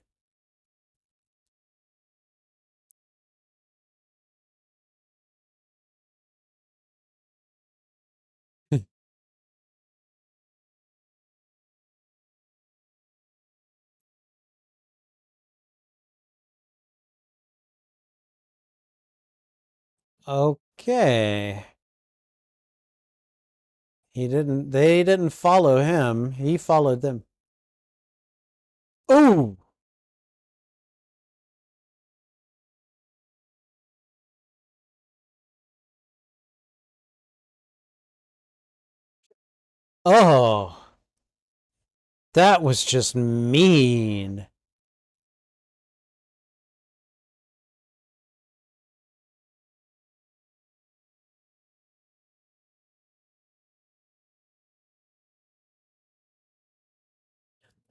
Okay. They didn't follow him. He followed them. Oh, oh, that was just mean.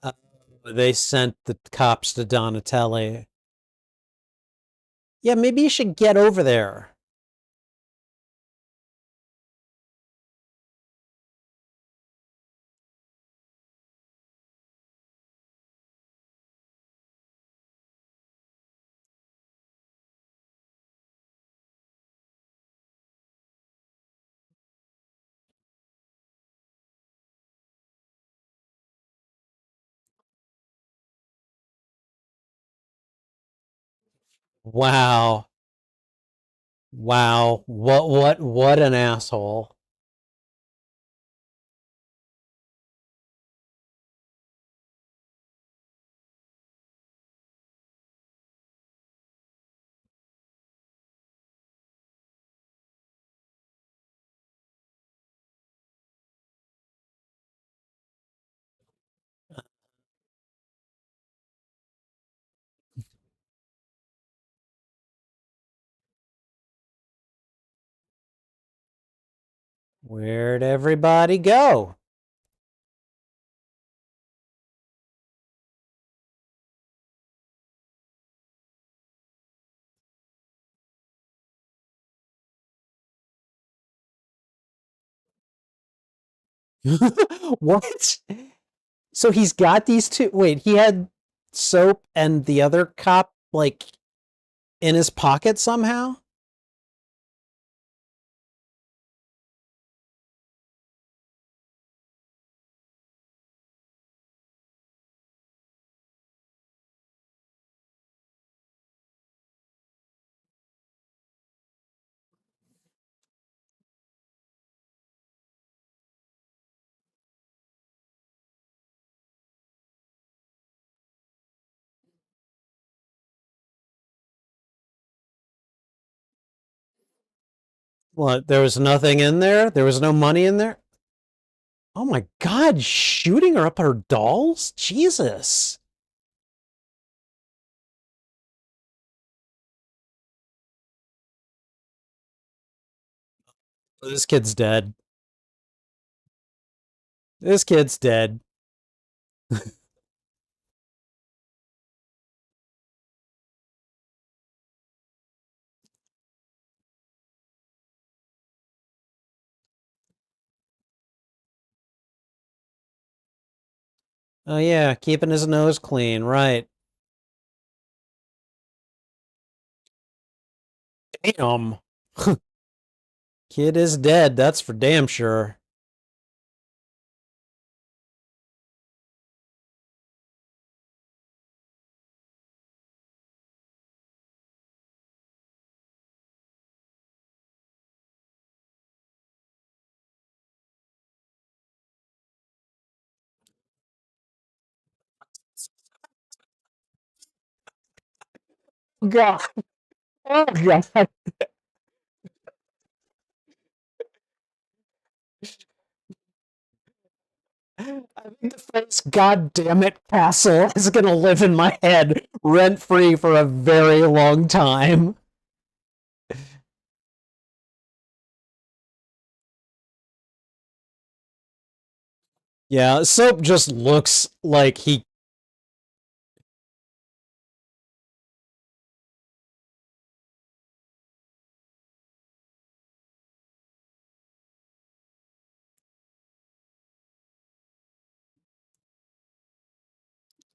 Uh, they sent the cops to Donatelli. Yeah, maybe you should get over there. Wow. Wow. What an asshole. Where'd everybody go? What? So he's got these two. Wait, he had soap and the other cop like in his pocket somehow? What? There was nothing in there? There was no money in there? Oh my God, shooting her up her dolls? Jesus. This kid's dead. This kid's dead. Oh yeah, keeping his nose clean, right. Damn. Kid is dead, that's for damn sure. God. Oh God. I think the phrase "God damn it, Castle" is gonna live in my head rent free for a very long time. Yeah, Soap just looks like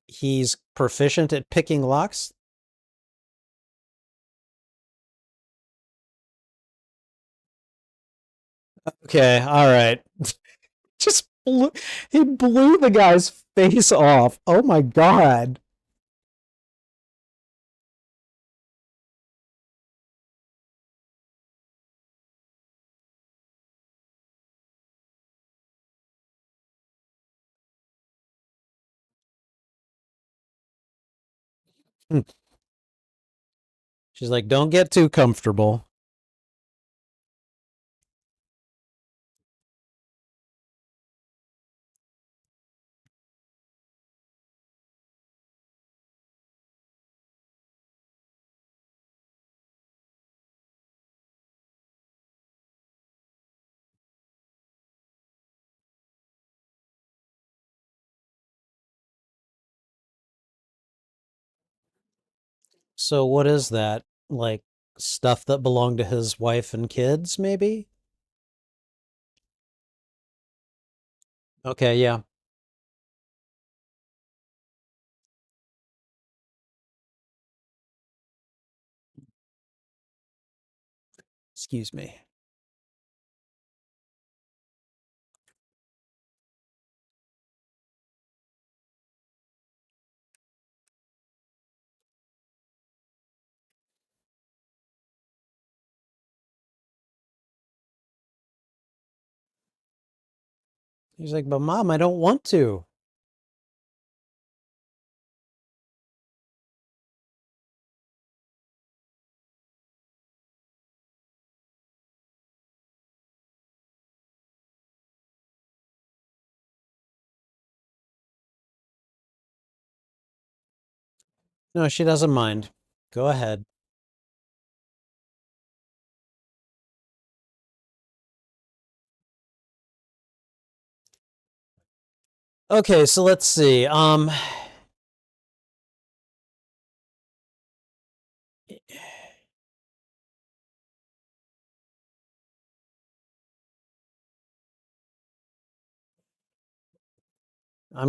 he's proficient at picking locks. Okay, all right. Just blew, he blew the guy's face off. Oh my God. She's like, don't get too comfortable. So what is that? Like stuff that belonged to his wife and kids, maybe? Okay, yeah. Excuse me. He's like, but mom, I don't want to. No, she doesn't mind. Go ahead. Okay, so let's see. I'm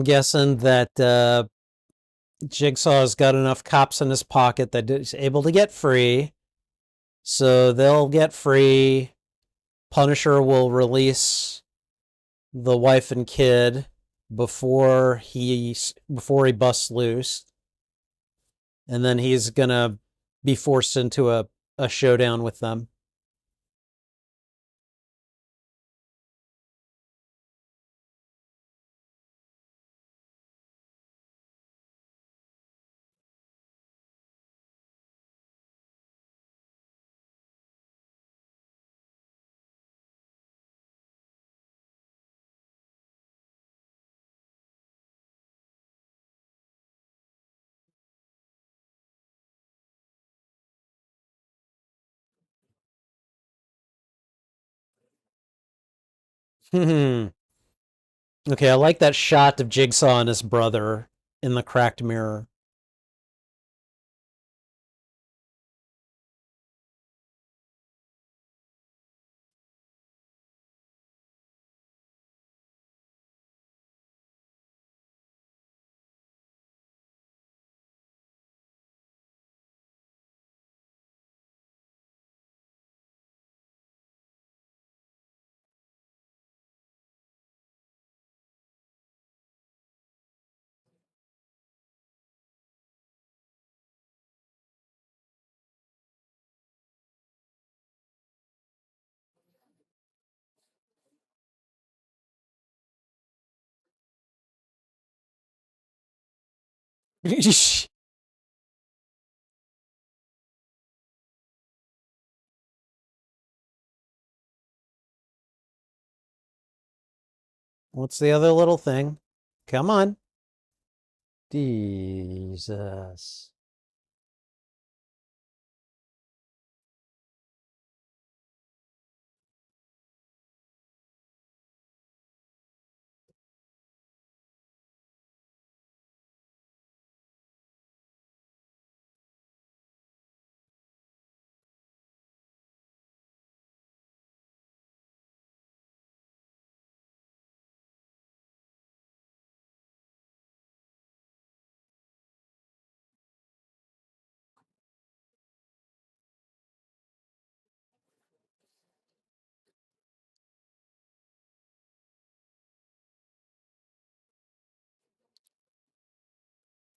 guessing that Jigsaw's got enough cops in his pocket that he's able to get free. So they'll get free. Punisher will release the wife and kid before he busts loose, and then he's gonna be forced into a showdown with them. Okay, I like that shot of Jigsaw and his brother in the cracked mirror. What's the other little thing? Come on. Jesus.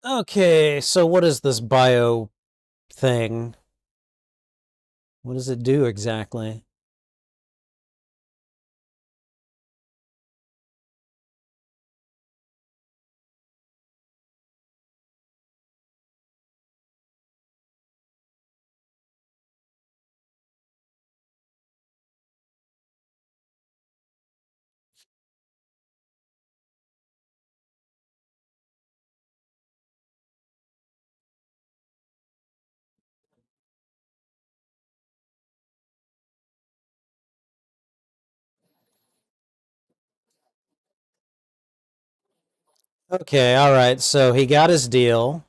Okay, so what is this bio thing? What does it do exactly? Okay, all right. So he got his deal.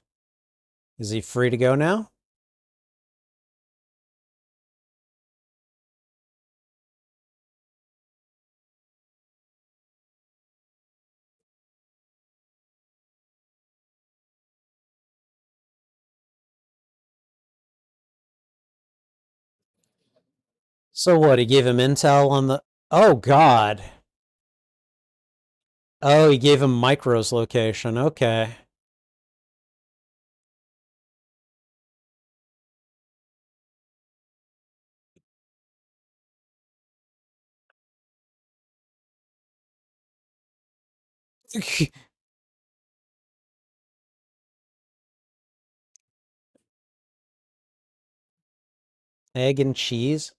Is he free to go now? So what? He gave him intel on the. Oh God. Oh, he gave him Micro's location. Okay. Egg and cheese.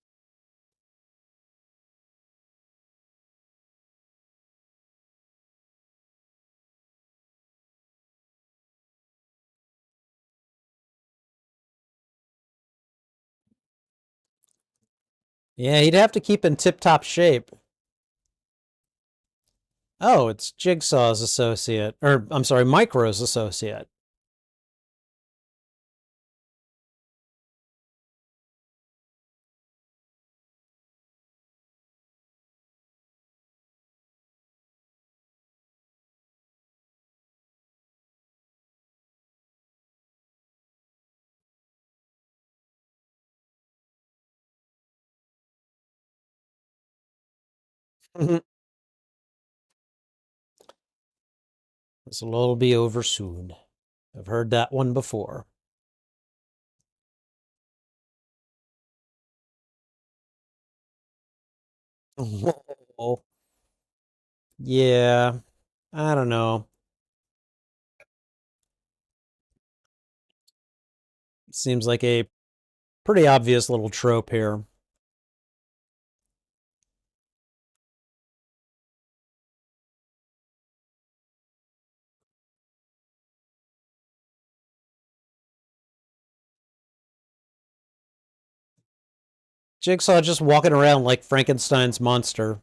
Yeah, he'd have to keep in tip-top shape. Oh, it's Jigsaw's associate. Or, I'm sorry, Micro's associate. This will all be over soon. I've heard that one before. Oh, yeah, I don't know. Seems like a pretty obvious little trope here. Jigsaw just walking around like Frankenstein's monster.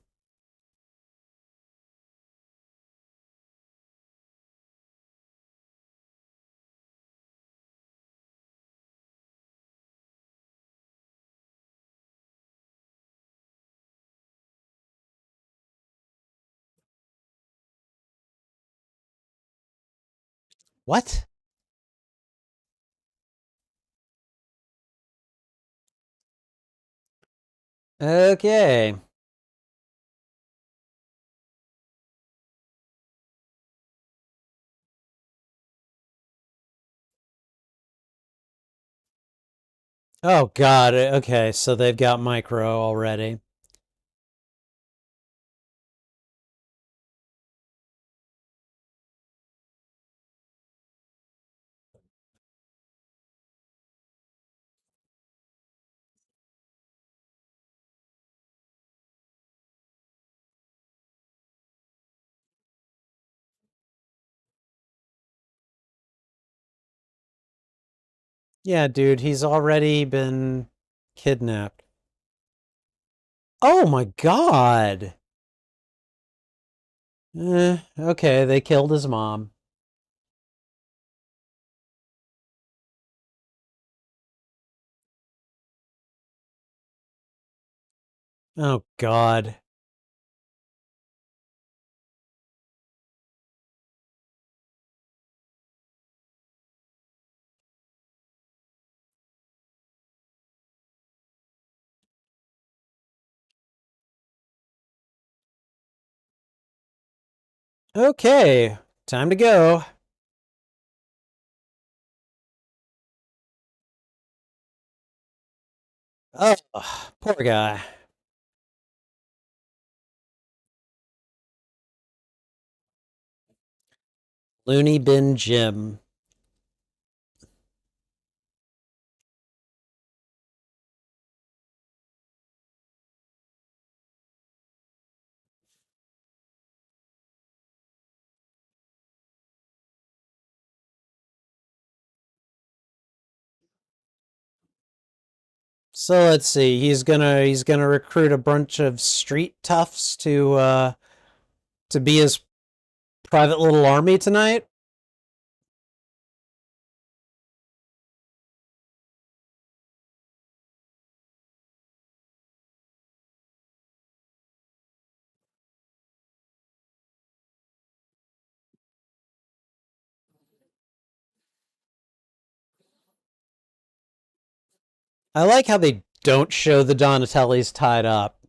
What? Okay. Oh God. Okay, so they've got Micro already. Yeah, dude, he's already been kidnapped. Oh my God. Okay, they killed his mom. Oh God. Okay, time to go. Oh, poor guy. Looney Bin Jim. So let's see. He's gonna recruit a bunch of street toughs to be his private little army tonight. I like how they don't show the Donatellis tied up.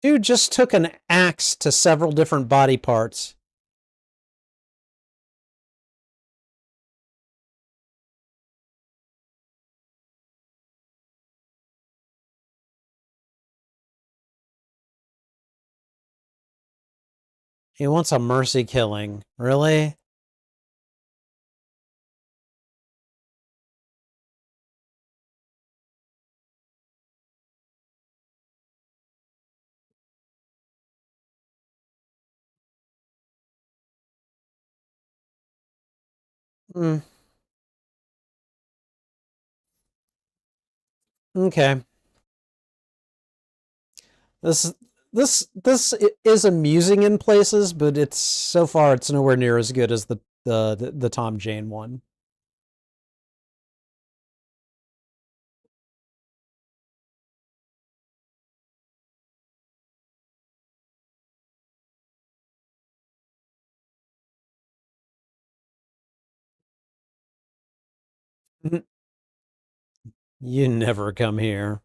Dude just took an axe to several different body parts. He wants a mercy killing. Really? Mm, okay. This this is amusing in places, but it's so far it's nowhere near as good as the Tom Jane one. You never come here.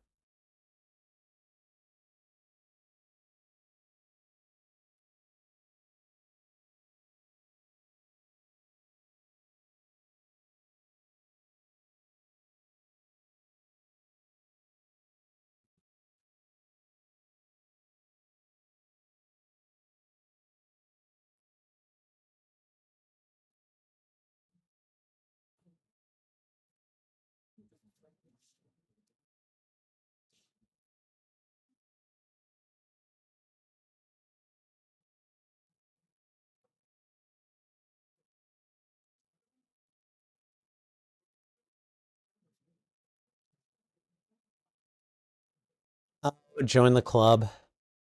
I would join the club.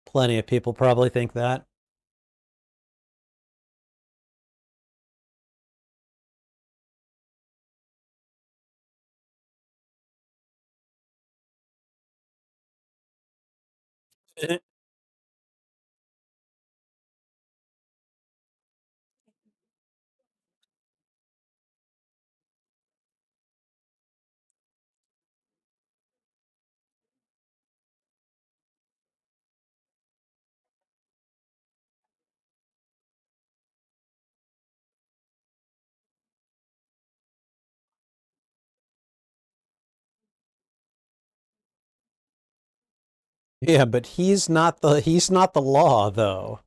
Plenty of people probably think that. Yeah, but he's not the law though.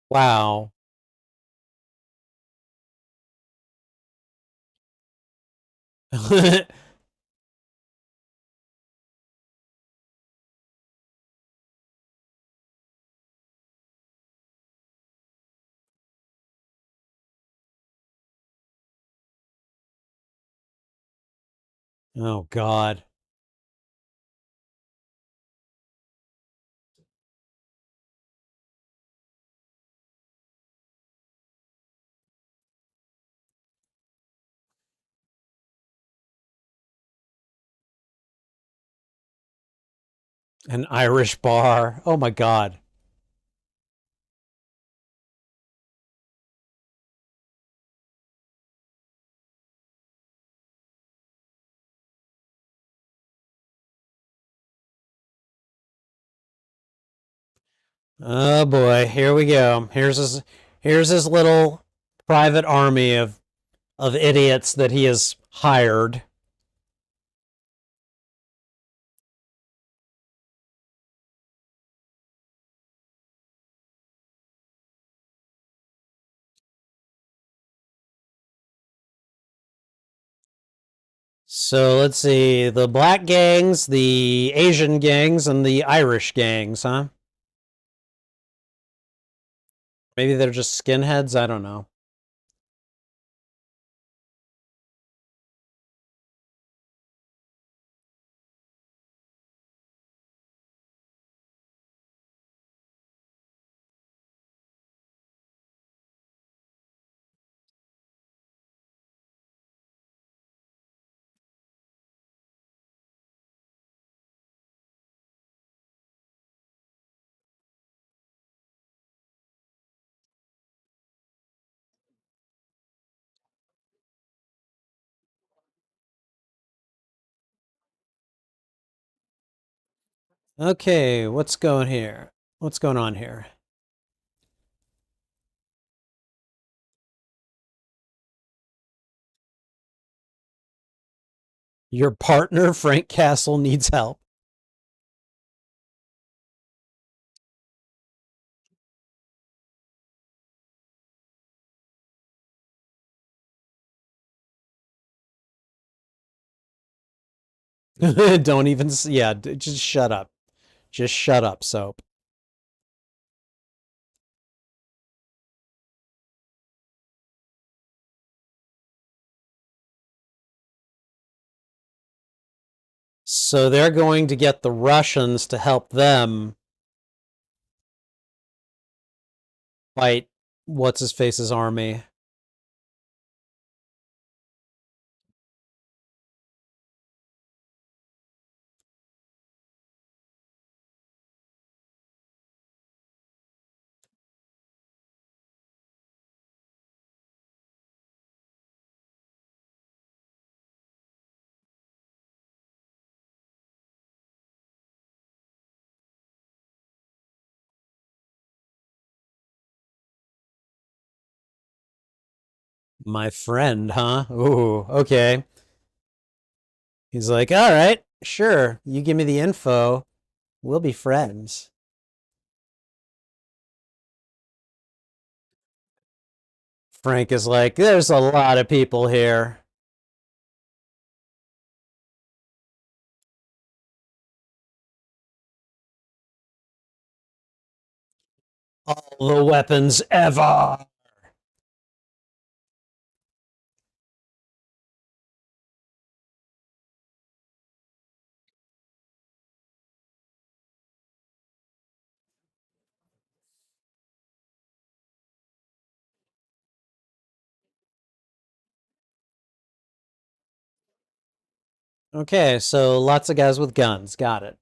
Wow. Oh God. An Irish bar. Oh my God. Oh boy, here we go. Here's his little private army of idiots that he has hired. So let's see, the black gangs, the Asian gangs, and the Irish gangs, huh? Maybe they're just skinheads. I don't know. Okay, what's going here? What's going on here? Your partner, Frank Castle, needs help. Don't even, yeah, just shut up. Just shut up, Soap. So they're going to get the Russians to help them fight what's his face's army. My friend, huh? Ooh, okay. He's like, all right, sure. You give me the info. We'll be friends. Frank is like, there's a lot of people here. All the weapons ever. Okay, so lots of guys with guns. Got it.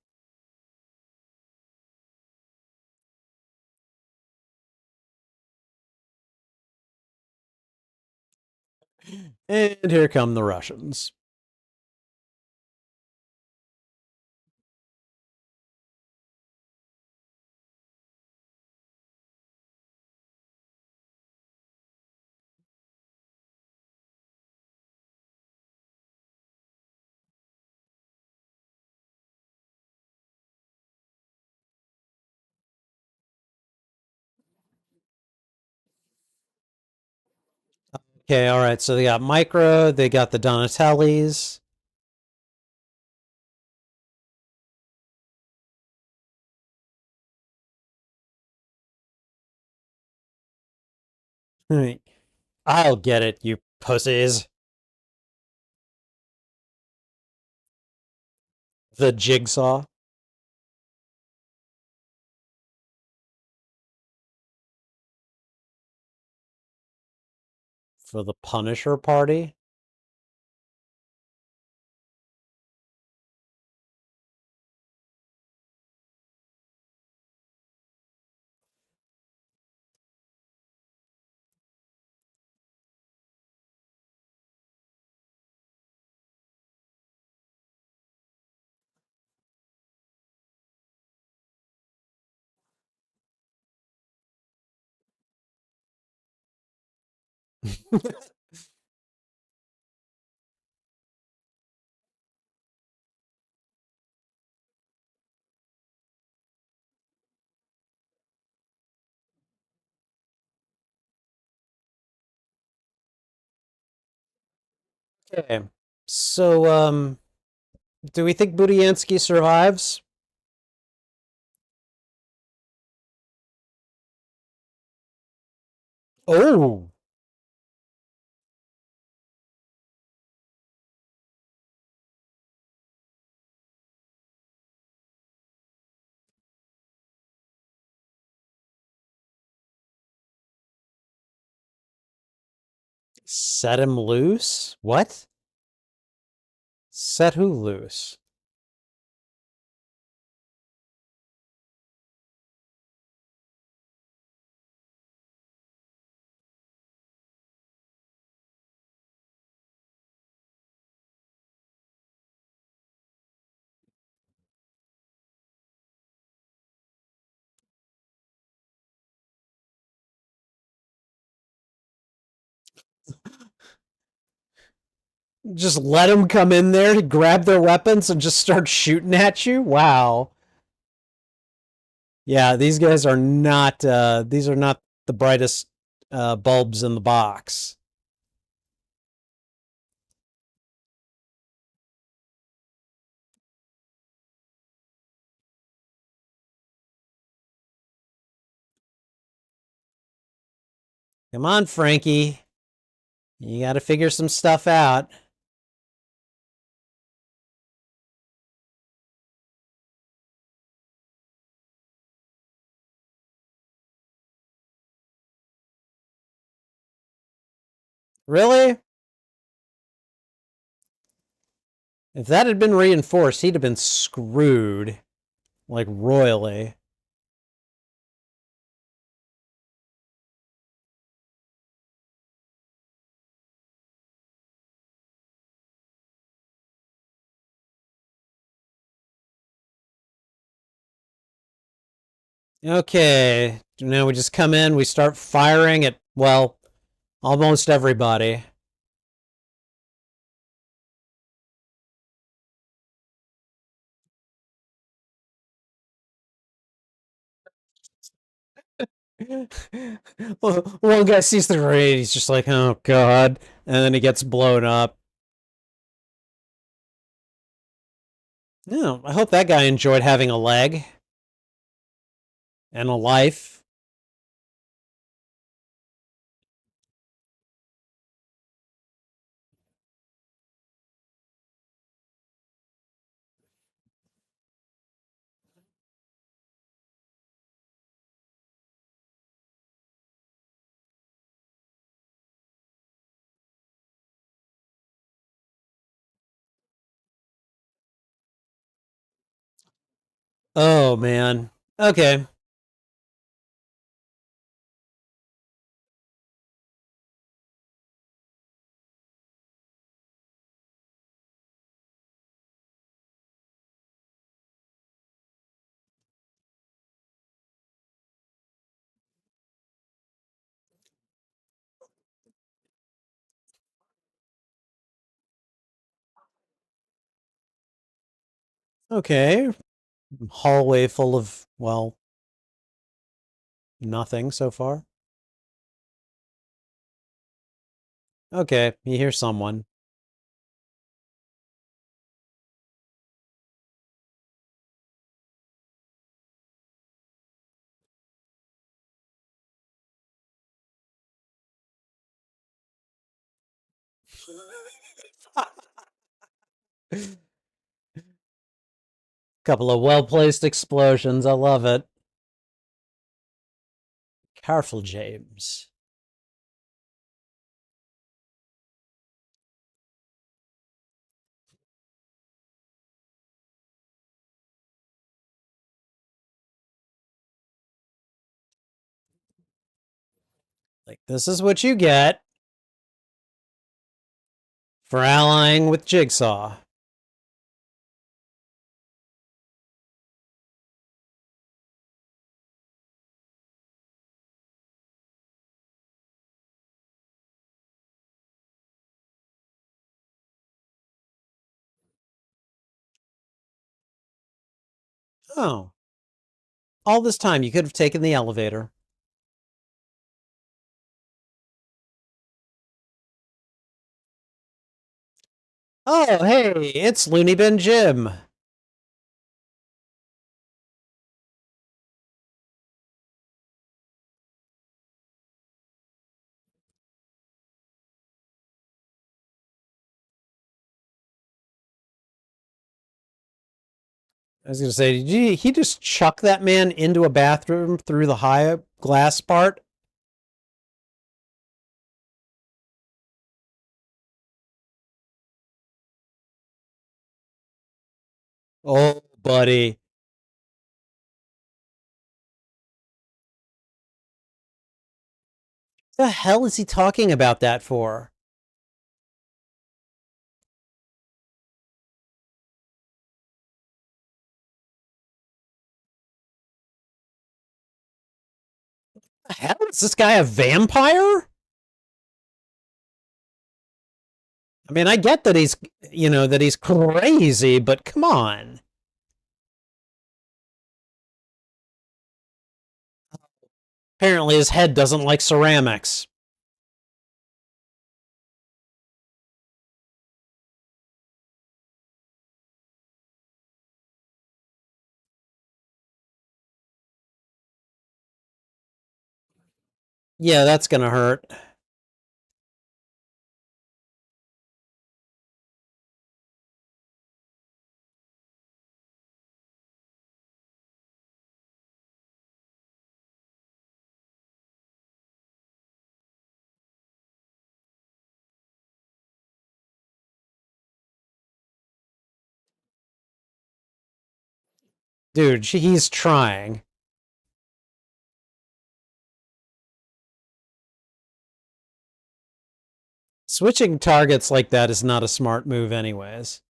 And here come the Russians. Okay, all right. So they got Micro, they got the Donatellis. I'll get it, you pussies. The Jigsaw for the Punisher party. Okay. So, do we think Budiansky survives? Oh, set him loose? What? Set who loose? Just let them come in there, grab their weapons, and just start shooting at you? Wow. Yeah, these guys are not. These are not the brightest bulbs in the box. Come on, Frankie. You got to figure some stuff out. Really? If that had been reinforced, he'd have been screwed, like royally. Okay, now we just come in, we start firing at, well, almost everybody. Well, one guy sees the grenade, he's just like, oh god, and then he gets blown up. No, I hope that guy enjoyed having a leg and a life. Oh man. Okay. Okay. Hallway full of, well, nothing so far. Okay, you hear someone. Couple of well-placed explosions. I love it. Careful, James. Like, this is what you get for allying with Jigsaw. Oh, all this time you could have taken the elevator. Oh, hey, it's Looney Bin Jim. I was gonna say, did he just chuck that man into a bathroom through the high glass part? Oh, buddy. The hell is he talking about that for? The hell is this guy a vampire? I mean, I get that he's crazy, but come on. Apparently his head doesn't like ceramics. Yeah, that's gonna hurt. Dude, he's trying. Switching targets like that is not a smart move anyways.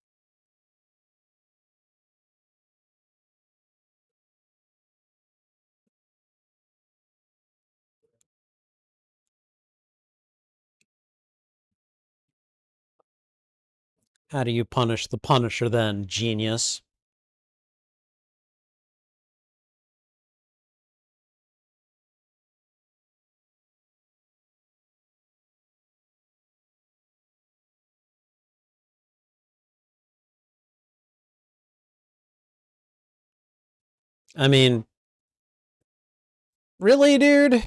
How do you punish the Punisher then, genius? I mean, really, dude?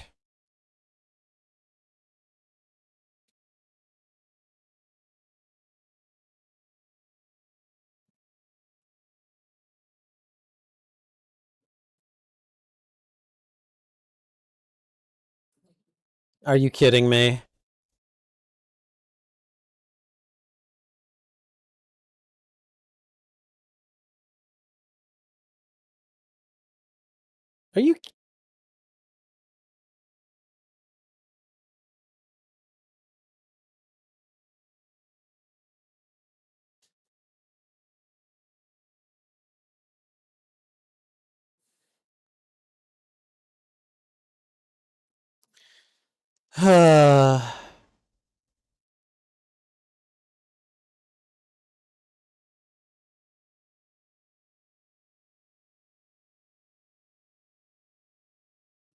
Are you kidding me? Are you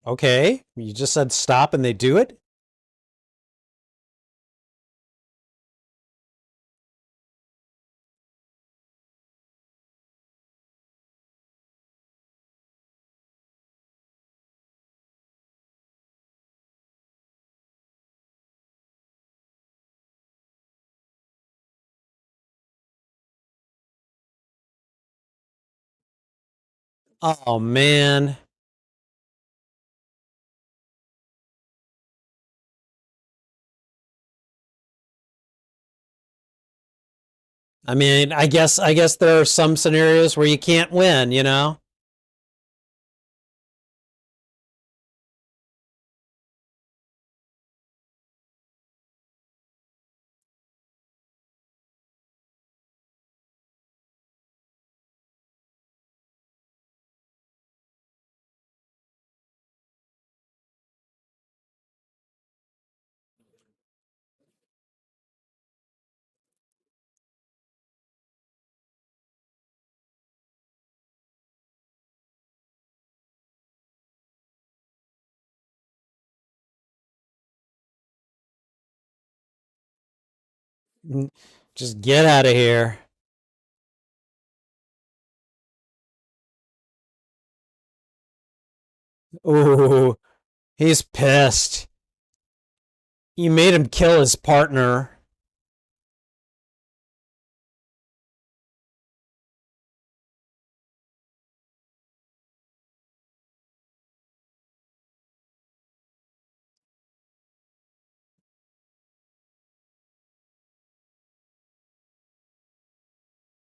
Okay, you just said stop and they do it? Oh man. I mean, I guess there are some scenarios where you can't win, you know? Mm, just get out of here. Ooh, he's pissed. You made him kill his partner.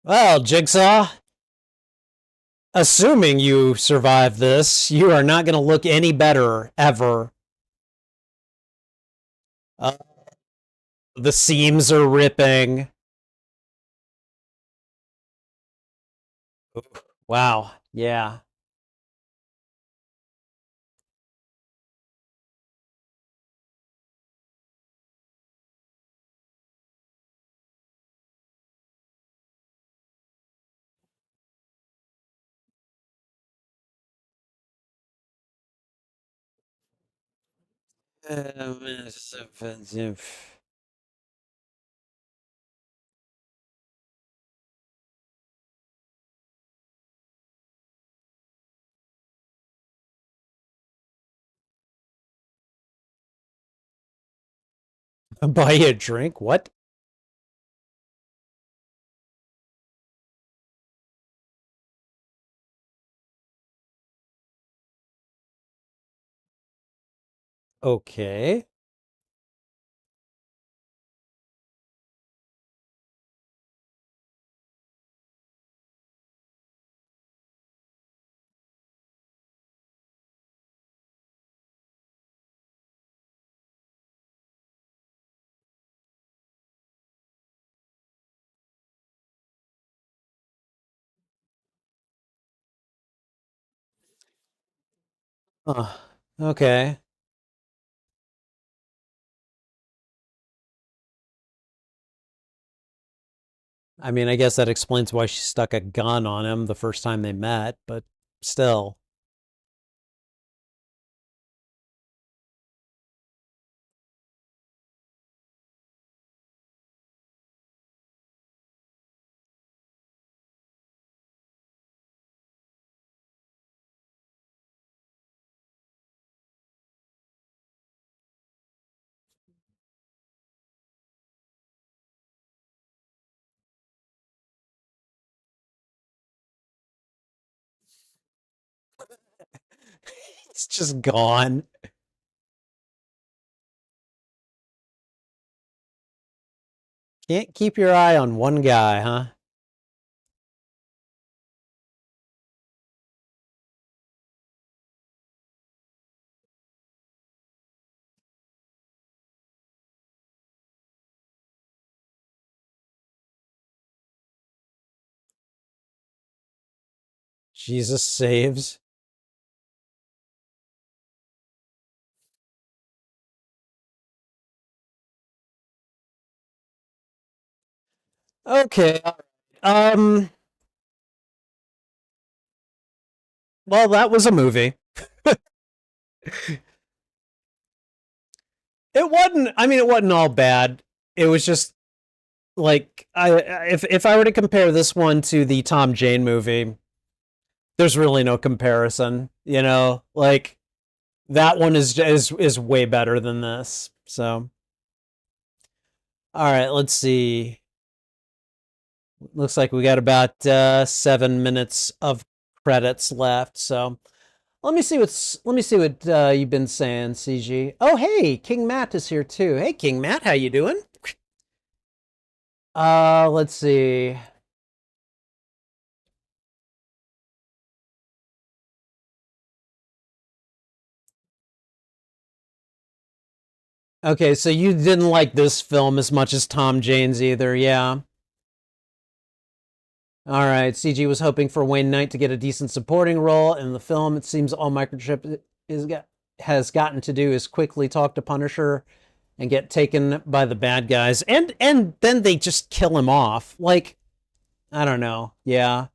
Well, Jigsaw, assuming you survive this, you are not going to look any better ever. Uh, the seams are ripping. Wow. Yeah. It's offensive. Buy you a drink? What? Okay. Okay. I mean, I guess that explains why she stuck a gun on him the first time they met, but still. He's just gone. Can't keep your eye on one guy, huh? Jesus saves. Okay. Um, well, that was a movie. It wasn't, I mean, it wasn't all bad. It was just like if I were to compare this one to the Tom Jane movie, there's really no comparison, you know? Like that one is way better than this. So, all right, let's see. Looks like we got about 7 minutes of credits left. So let me see what you've been saying, CG. Oh, hey, King Matt is here too. Hey, King Matt, how you doing? Let's see. Okay, so you didn't like this film as much as Tom Jane's either, yeah. All right, CG was hoping for Wayne Knight to get a decent supporting role in the film. It seems all Microchip has gotten to do is quickly talk to Punisher and get taken by the bad guys, and then they just kill him off. Like, I don't know. Yeah.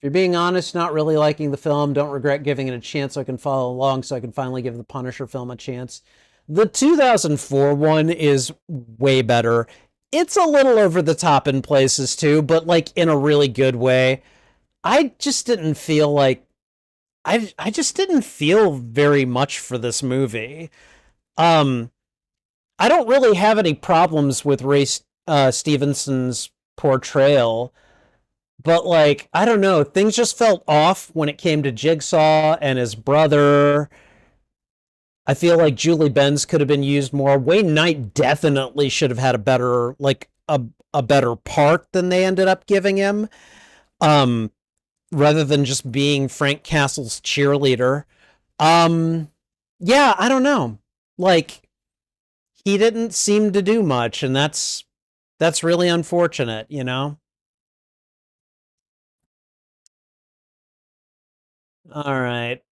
If you're being honest, not really liking the film, don't regret giving it a chance so I can follow along so I can finally give the Punisher film a chance. The 2004 one is way better. It's a little over the top in places too, but like in a really good way. I just didn't feel like I just didn't feel very much for this movie. Um I don't really have any problems with Ray Stevenson's portrayal, but like I don't know, things just felt off when it came to Jigsaw and his brother. I feel like Julie Benz could have been used more. Wayne Knight definitely should have had a better a better part than they ended up giving him. Um, rather than just being Frank Castle's cheerleader. Um, yeah, I don't know. Like he didn't seem to do much, and that's really unfortunate, you know. All right,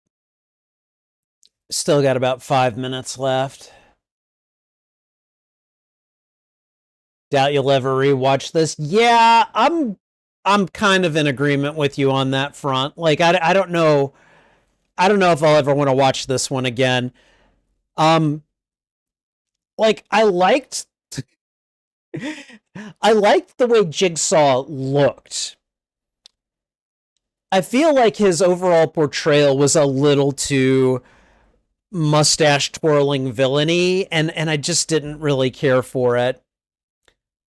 still got about 5 minutes left. Doubt you'll ever rewatch this. Yeah, I'm kind of in agreement with you on that front. Like I don't know if I'll ever want to watch this one again. Um like I liked the way Jigsaw looked. I feel like his overall portrayal was a little too mustache twirling villainy, and I just didn't really care for it.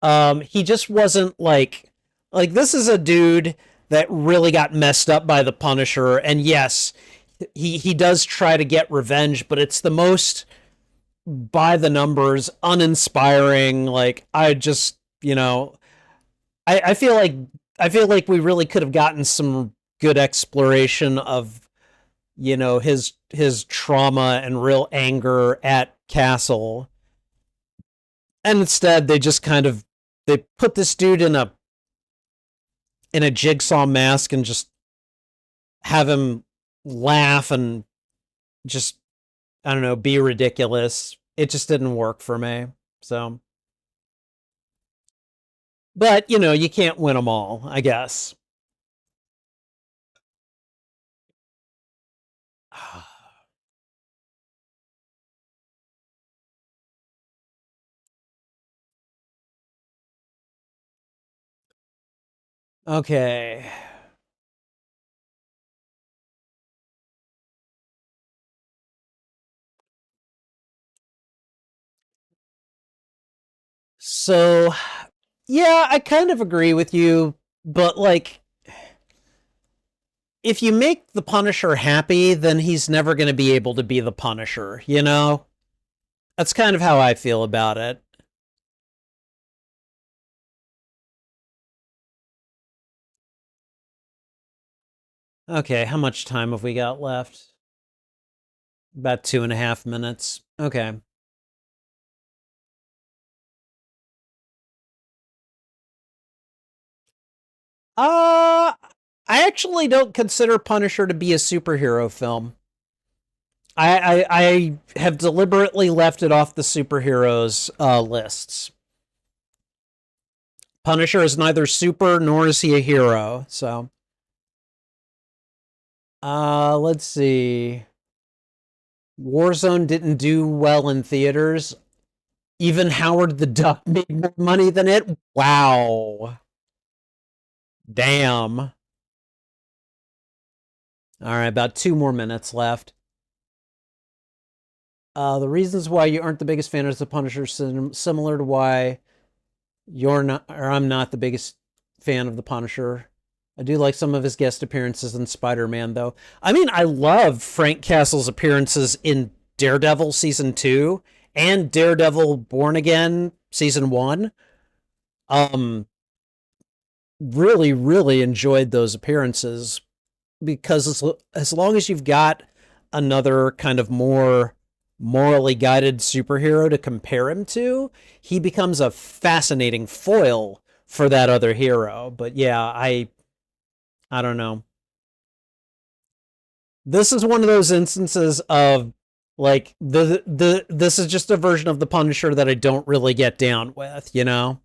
He just wasn't like this is a dude that really got messed up by the Punisher, and yes, he does try to get revenge, but it's the most by the numbers, uninspiring. Like I just, I feel like we really could have gotten some good exploration of his trauma and real anger at Castle, and instead they just kind of they put this dude in a jigsaw mask and just have him laugh and just I don't know be ridiculous. It just didn't work for me. So, but you can't win them all, I guess. Okay. So, yeah, I kind of agree with you, but like if you make the Punisher happy, then he's never going to be able to be the Punisher, you know? That's kind of how I feel about it. Okay, how much time have we got left? About 2.5 minutes. Okay. Uh, I actually don't consider Punisher to be a superhero film. I have deliberately left it off the superheroes lists. Punisher is neither super nor is he a hero. So, let's see. Warzone didn't do well in theaters. Even Howard the Duck made more money than it. Wow. Damn. All right, about 2 more minutes left. The reasons why you aren't the biggest fan of the Punisher similar to why you're not, or I'm not the biggest fan of the Punisher. I do like some of his guest appearances in Spider-Man, though. I mean, I love Frank Castle's appearances in Daredevil season 2 and Daredevil Born Again season 1. Um, really, really enjoyed those appearances because as long as you've got another kind of more morally guided superhero to compare him to, he becomes a fascinating foil for that other hero. But yeah, I don't know. This is one of those instances of like the this is just a version of the Punisher that I don't really get down with, you know?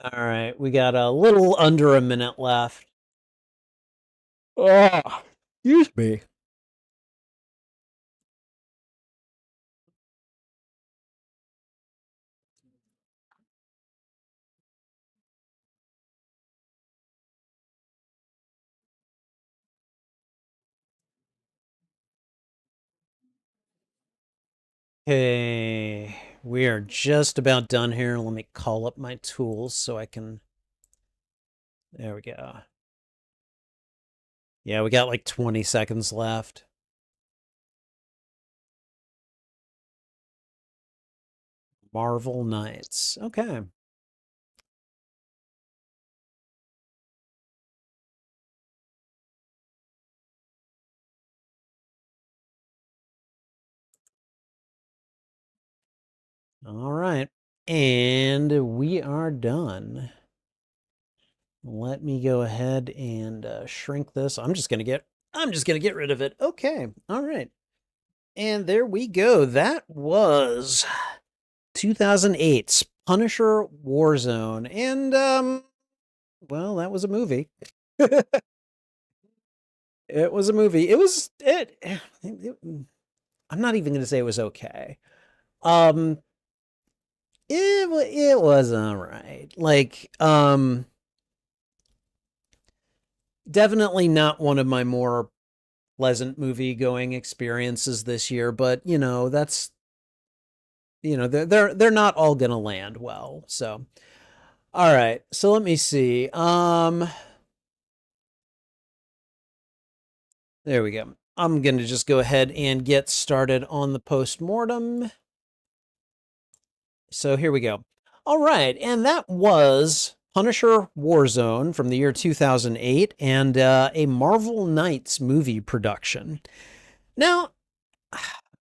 All right, we got a little under a minute left. Oh, excuse me. Okay, we are just about done here. Let me call up my tools so I can. There we go. Yeah, we got like 20 seconds left. Marvel Knights. Okay. All right. And we are done. Let me go ahead and shrink this. I'm just gonna get rid of it. Okay. All right. And there we go. That was 2008's Punisher Warzone. And well, that was a movie. It was a movie. I'm not even going to say it was okay. Um it was all right. Like definitely not one of my more pleasant movie going experiences this year, but that's they're not all going to land well. So, all right. So let me see. There we go. I'm going to just go ahead and get started on the postmortem. So here we go. All right, and that was Punisher Warzone from the year 2008 and a Marvel Knights movie production. Now,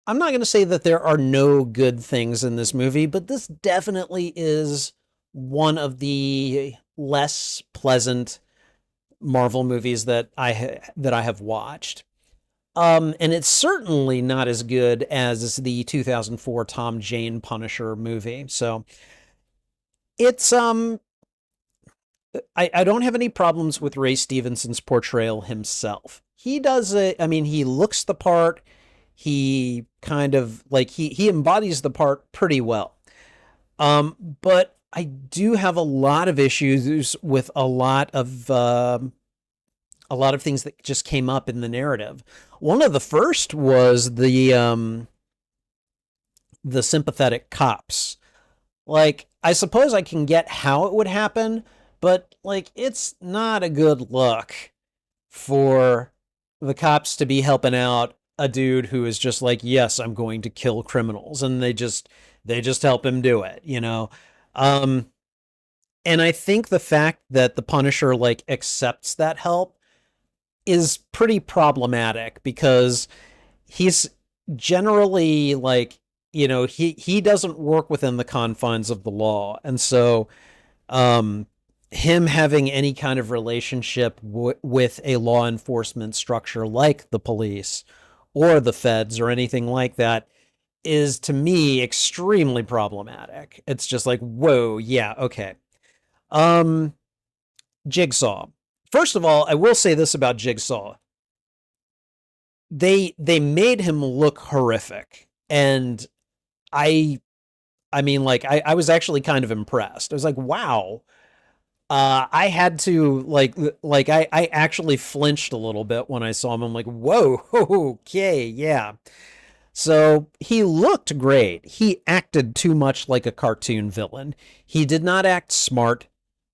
I'm not going to say that there are no good things in this movie, but this definitely is one of the less pleasant Marvel movies that I have watched. And it's certainly not as good as the 2004 Tom Jane Punisher movie. So it's I don't have any problems with Ray Stevenson's portrayal himself. He does it. I mean, he looks the part. He kind of like he embodies the part pretty well. But I do have a lot of issues with a lot of things that just came up in the narrative. One of the first was the sympathetic cops. Like, I suppose I can get how it would happen, but like it's not a good look for the cops to be helping out a dude who is just like, "Yes, I'm going to kill criminals." And they just help him do it. Um and I think the fact that the Punisher like accepts that help is pretty problematic because he's generally like he doesn't work within the confines of the law, and so um him having any kind of relationship with a law enforcement structure like the police or the feds or anything like that is to me extremely problematic. It's just like, whoa, yeah, okay. um Jigsaw. First of all, I will say this about Jigsaw: they made him look horrific, and I I mean, like, I was actually kind of impressed. I was like, wow. I had to I actually flinched a little bit when I saw him. I'm like, whoa, okay, yeah. So he looked great. He acted too much like a cartoon villain. He did not act smart.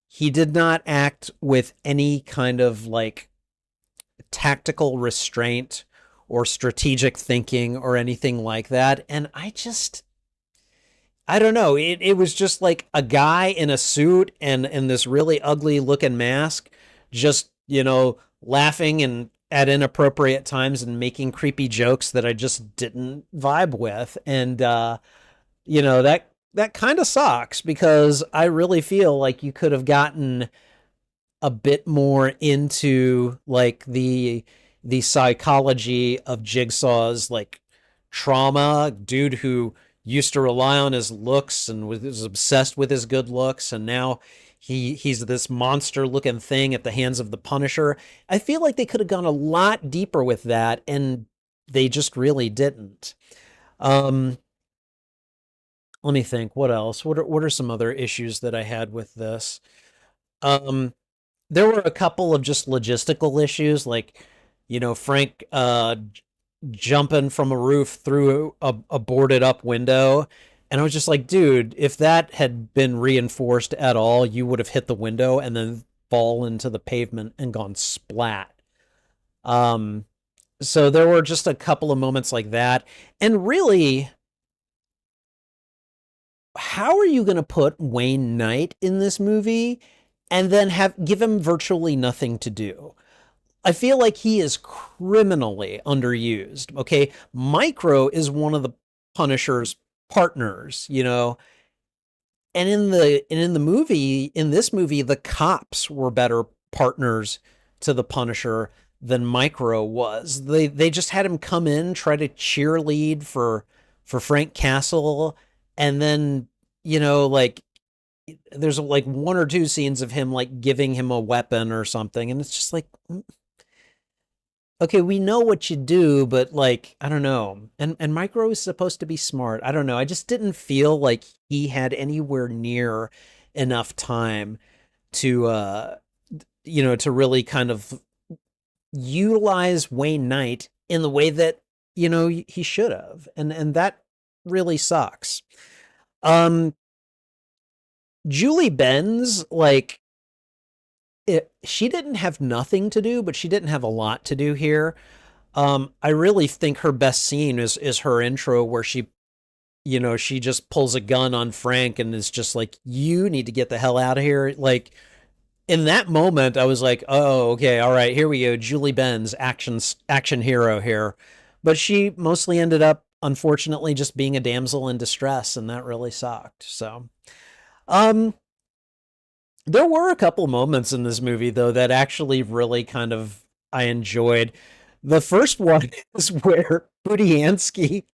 He did not act with any kind of like tactical restraint or strategic thinking or anything like that. And I don't know. It was just like a guy in a suit and this really ugly looking mask, just laughing and at inappropriate times and making creepy jokes that I just didn't vibe with. And that kind of sucks because I really feel like you could have gotten a bit more into like the psychology of Jigsaw's like trauma, dude who used to rely on his looks and was obsessed with his good looks, and now he's this monster looking thing at the hands of the Punisher. I feel like they could have gone a lot deeper with that, and they just really didn't. um Let me think, what else, what are some other issues that I had with this? um there were a couple of just logistical issues, like Frank jumping from a roof through a boarded up window, and I was just like, dude, if that had been reinforced at all, you would have hit the window and then fall into the pavement and gone splat. Um, so there were just a couple of moments like that. And really, how are you going to put Wayne Knight in this movie and then have give him virtually nothing to do? I feel like he is criminally underused. Okay, Micro is one of the Punisher's partners, and in this movie, the cops were better partners to the Punisher than Micro was. They just had him come in, try to cheerlead for Frank Castle, and then like there's like one or two scenes of him like giving him a weapon or something, and it's just like, okay, we know what you do, but like, I don't know. And Micro is supposed to be smart. I don't know. I just didn't feel like he had anywhere near enough time to to really kind of utilize Wayne Knight in the way that, he should have. And that really sucks. Um Julie Benz, like she didn't have nothing to do, but she didn't have a lot to do here. I really think her best scene is her intro where she just pulls a gun on Frank and is just like, you need to get the hell out of here. Like in that moment, I was like, oh, okay, all right, here we go. Julie Benz, action hero here. But she mostly ended up, unfortunately, just being a damsel in distress, and that really sucked. So, um, there were a couple moments in this movie though that actually really kind of I enjoyed. The first one is where Budiansky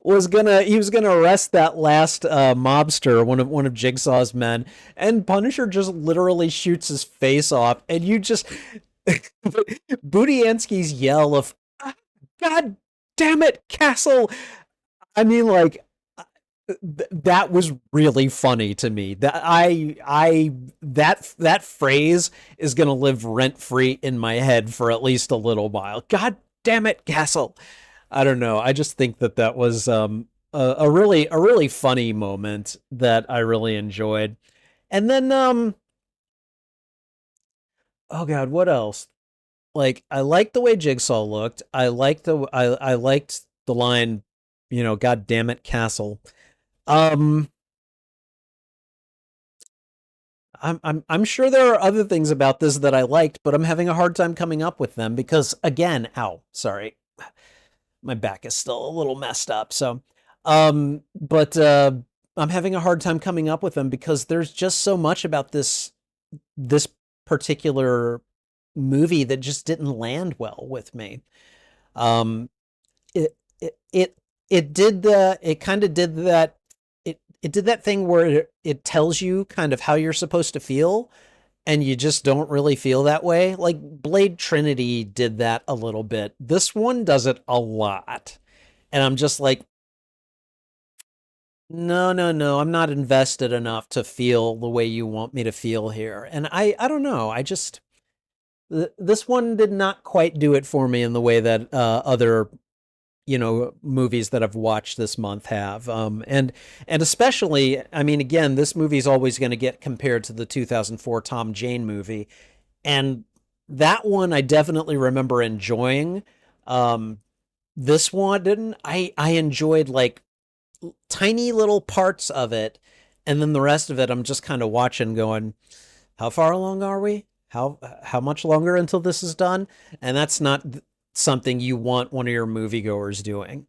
was gonna arrest that last mobster, one of Jigsaw's men, and Punisher just literally shoots his face off, and you just Budiansky's yell of "God damn it, Castle!" I mean, like that was really funny to me. That phrase is gonna live rent free in my head for at least a little while. God damn it, Castle! I don't know. I just think that was a really funny moment that I really enjoyed. And then oh god, what else? Like I liked the way Jigsaw looked. I liked the line, God damn it, Castle. Um I'm sure there are other things about this that I liked, but I'm having a hard time coming up with them because again, ow, sorry. My back is still a little messed up. So, but I'm having a hard time coming up with them because there's just so much about this particular movie that just didn't land well with me. Um, it kind of did that it did that thing where it tells you kind of how you're supposed to feel and you just don't really feel that way. Like Blade Trinity did that a little bit. This one does it a lot. And I'm just like, no, no, no, I'm not invested enough to feel the way you want me to feel here. And I don't know. I just, this one did not quite do it for me in the way that other movies that I've watched this month have. And especially, I mean, again, this movie's always going to get compared to the 2004 Tom Jane movie, and that one I definitely remember enjoying. Um, this one didn't. I enjoyed like tiny little parts of it, and then the rest of it I'm just kind of watching, going, how far along are we? How much longer until this is done? And that's not something you want one of your moviegoers doing.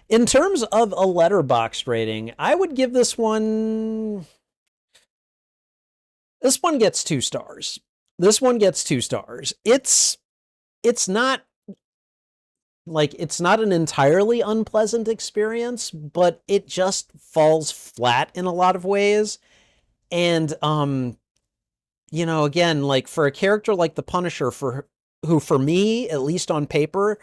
In terms of a letterbox rating, I would give this one gets 2 stars. This one gets 2 stars. It's not like it's not an entirely unpleasant experience, but it just falls flat in a lot of ways. And again, like for a character like the Punisher, who for me, at least on paper,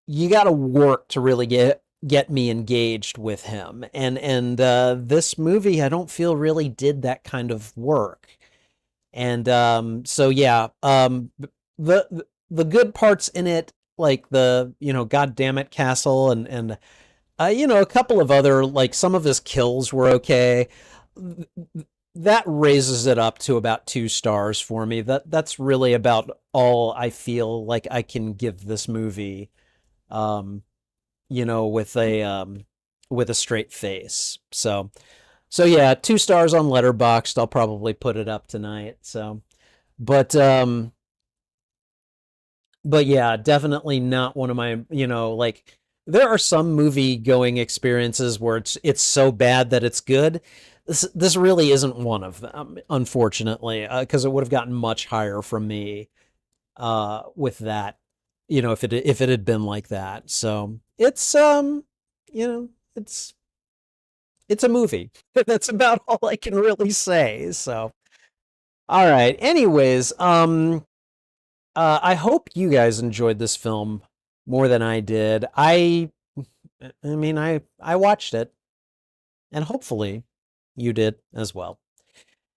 you got to work to really get me engaged with him. And this movie, I don't feel really did that kind of work. And so yeah, the good parts in it, like the God damn it, Castle, and a couple of other, like some of his kills were okay. that raises it up to about 2 stars for me. That's really about all I feel like I can give this movie. Um, with a straight face. So yeah, 2 stars on Letterboxd. I'll probably put it up tonight. But um, but yeah, definitely not one of my, like there are some movie going experiences where it's so bad that it's good. This really isn't one of them, unfortunately, because it would have gotten much higher from me with that, if it had been like that. So you know, it's it's a movie. That's about all I can really say. So all right. Anyways, I hope you guys enjoyed this film more than I did. I watched it, and hopefully you did as well.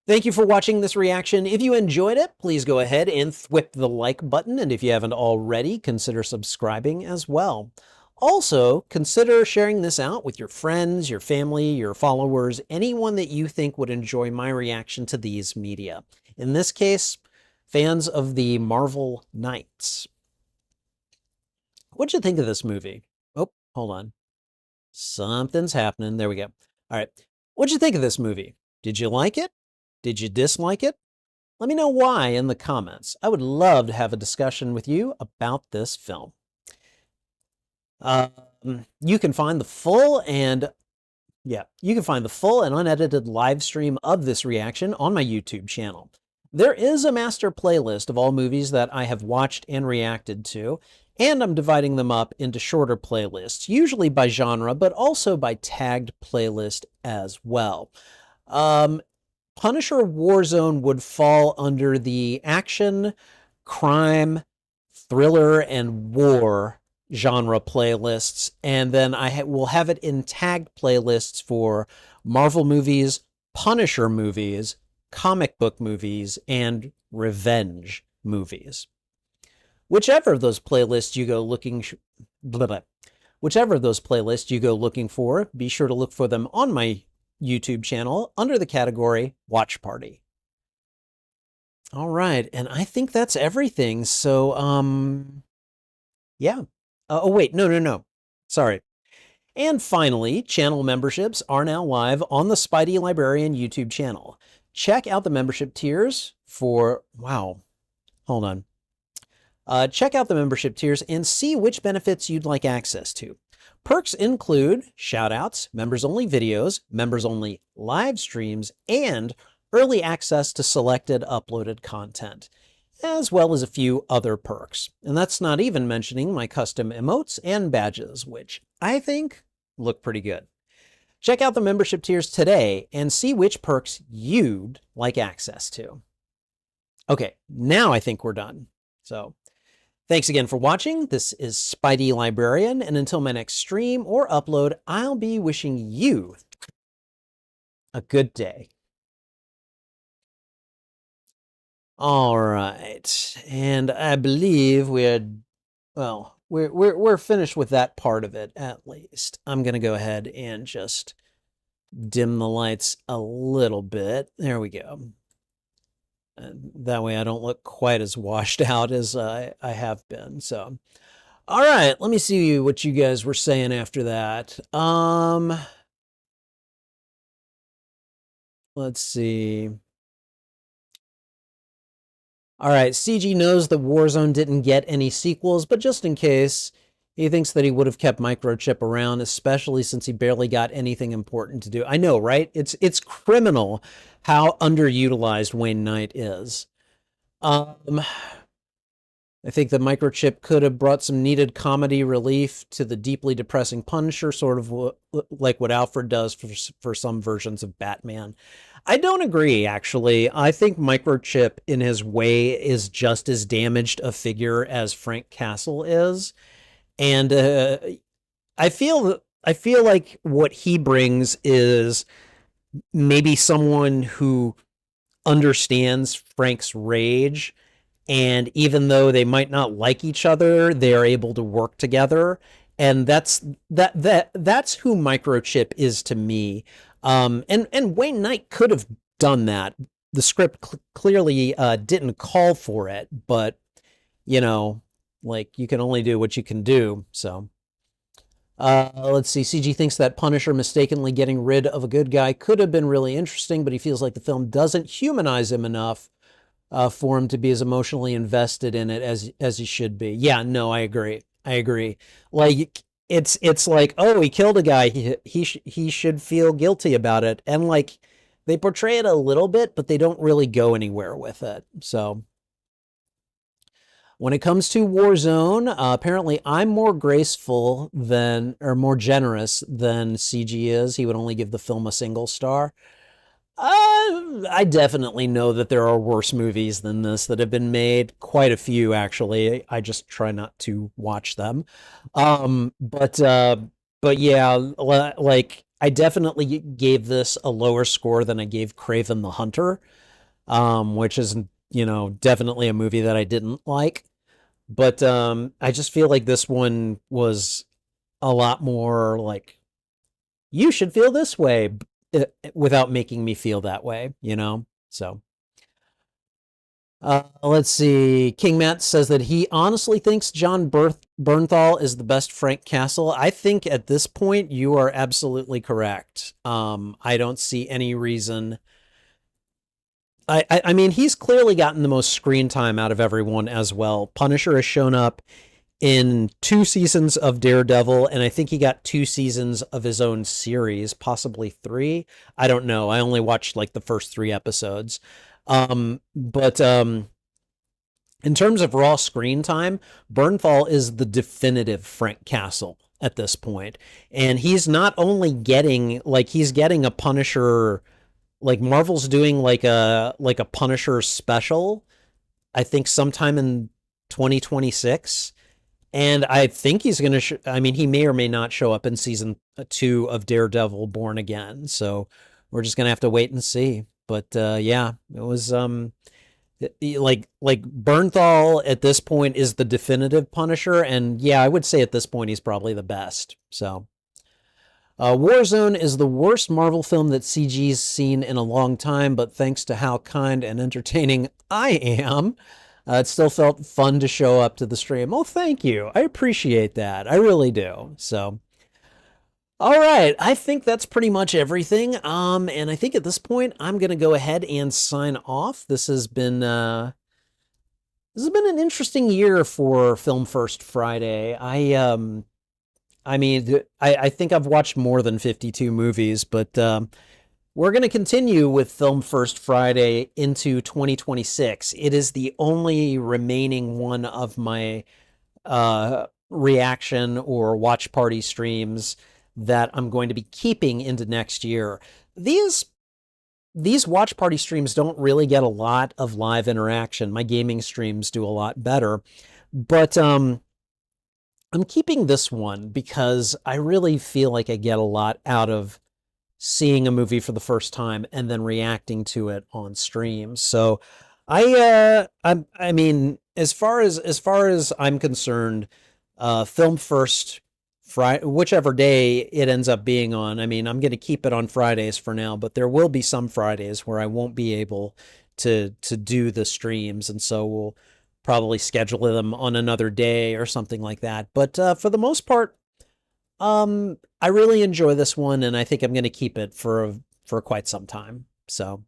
Thank you for watching this reaction. If you enjoyed it, please go ahead and thwip the like button, and if you haven't already, consider subscribing as well. Also, consider sharing this out with your friends, your family, your followers, anyone that you think would enjoy my reaction to these media. In this case, fans of the Marvel Knights. What'd you think of this movie? Oh, hold on. Something's happening. There we go. All right. What'd you think of this movie? Did you like it? Did you dislike it? Let me know why in the comments. I would love to have a discussion with you about this film. You can find the full and unedited live stream of this reaction on my YouTube channel. There is a master playlist of all movies that I have watched and reacted to, and I'm dividing them up into shorter playlists, usually by genre, but also by tagged playlist as well. Punisher Warzone would fall under the action, crime, thriller, and war genre playlists, and then I will have it in tagged playlists for Marvel movies, Punisher movies, comic book movies, and revenge movies. Whichever of those playlists you go looking for, be sure to look for them on my YouTube channel under the category Watch Party. All right, and I think that's everything. So, yeah. Oh, wait, no. Sorry. And finally, channel memberships are now live on the Spidey Librarian YouTube channel. Check out the membership tiers for, wow, hold on. Check out the membership tiers and see which benefits you'd like access to. Perks include shoutouts, members-only videos, members-only live streams, and early access to selected uploaded content, as well as a few other perks. And that's not even mentioning my custom emotes and badges, which I think look pretty good. Check out the membership tiers today and see which perks you'd like access to. Okay, now I think we're done. So, thanks again for watching. This is Spidey Librarian, and until my next stream or upload, I'll be wishing you a good day. All right, and I believe we're finished with that part of it at least. I'm gonna go ahead and just dim the lights a little bit. There we go. That way I don't look quite as washed out as I have been. So, all right, let me see what you guys were saying after that. Let's see. All right, CG knows that Warzone didn't get any sequels, but just in case, he thinks that he would have kept Microchip around, especially since he barely got anything important to do. I know, right? It's criminal how underutilized Wayne Knight is. I think the Microchip could have brought some needed comedy relief to the deeply depressing Punisher, sort of like what Alfred does for some versions of Batman. I don't agree, actually. I think Microchip, in his way, is just as damaged a figure as Frank Castle is. And I feel like what he brings is maybe someone who understands Frank's rage, and even though they might not like each other, they are able to work together. And that's who Microchip is to me. And Wayne Knight could have done that. The script clearly didn't call for it, but you know, like you can only do what you can do. So let's see. CG thinks that Punisher mistakenly getting rid of a good guy could have been really interesting, but he feels like the film doesn't humanize him enough for him to be as emotionally invested in it as he should be. Yeah, no, I agree. I agree. Like it's like, oh, he killed a guy. He should feel guilty about it, and like they portray it a little bit, but they don't really go anywhere with it. So when it comes to Warzone, apparently I'm more graceful than, or more generous than CG is. He would only give the film a single star. I definitely know that there are worse movies than this that have been made. Quite a few, actually. I just try not to watch them. Um, but uh, but yeah, like I definitely gave this a lower score than I gave Craven the Hunter, which is definitely a movie that I didn't like. But I just feel like this one was a lot more like you should feel this way without making me feel that way. So let's see. King Matt says that he honestly thinks John Bernthal is the best Frank Castle. I think at this point you are absolutely correct. I don't see any reason. I mean, he's clearly gotten the most screen time out of everyone as well. Punisher has shown up in 2 seasons of Daredevil, and I think he got 2 seasons of his own series, possibly three. I don't know. I only watched like the first 3 episodes. But in terms of raw screen time, Bernthal is the definitive Frank Castle at this point. And he's not only getting he's getting a Punisher, like Marvel's doing like a Punisher special, I think sometime in 2026. And I think he's going to, I mean, he may or may not show up in season 2 of Daredevil Born Again. So we're just going to have to wait and see. But yeah, it was like Bernthal at this point is the definitive Punisher. And yeah, I would say at this point he's probably the best. So Warzone is the worst Marvel film that CG's seen in a long time, but thanks to how kind and entertaining I am, it still felt fun to show up to the stream. Oh, thank you. I appreciate that. I really do. So, all right. I think that's pretty much everything. And I think at this point, I'm going to go ahead and sign off. This has been an interesting year for Film First Friday. I mean, I think I've watched more than 52 movies, but we're going to continue with Film First Friday into 2026. It is the only remaining one of my reaction or watch party streams that I'm going to be keeping into next year. These watch party streams don't really get a lot of live interaction. My gaming streams do a lot better, but I'm keeping this one because I really feel like I get a lot out of seeing a movie for the first time and then reacting to it on stream. So I mean, as far as I'm concerned, Film First Friday, whichever day it ends up being on. I mean, I'm going to keep it on Fridays for now, but there will be some Fridays where I won't be able to do the streams, and so we'll probably schedule them on another day or something like that. But for the most part, I really enjoy this one, and I think I'm going to keep it for quite some time. So,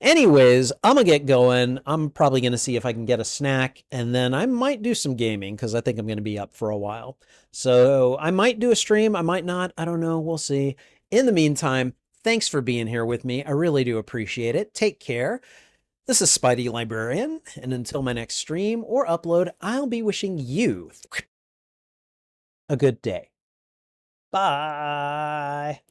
anyways, I'm gonna get going. I'm probably gonna see if I can get a snack, and then I might do some gaming because I think I'm gonna be up for a while. So I might do a stream, I might not. I don't know. We'll see. In the meantime, thanks for being here with me. I really do appreciate it. Take care. This is Spidey Librarian, and until my next stream or upload, I'll be wishing you a good day. Bye.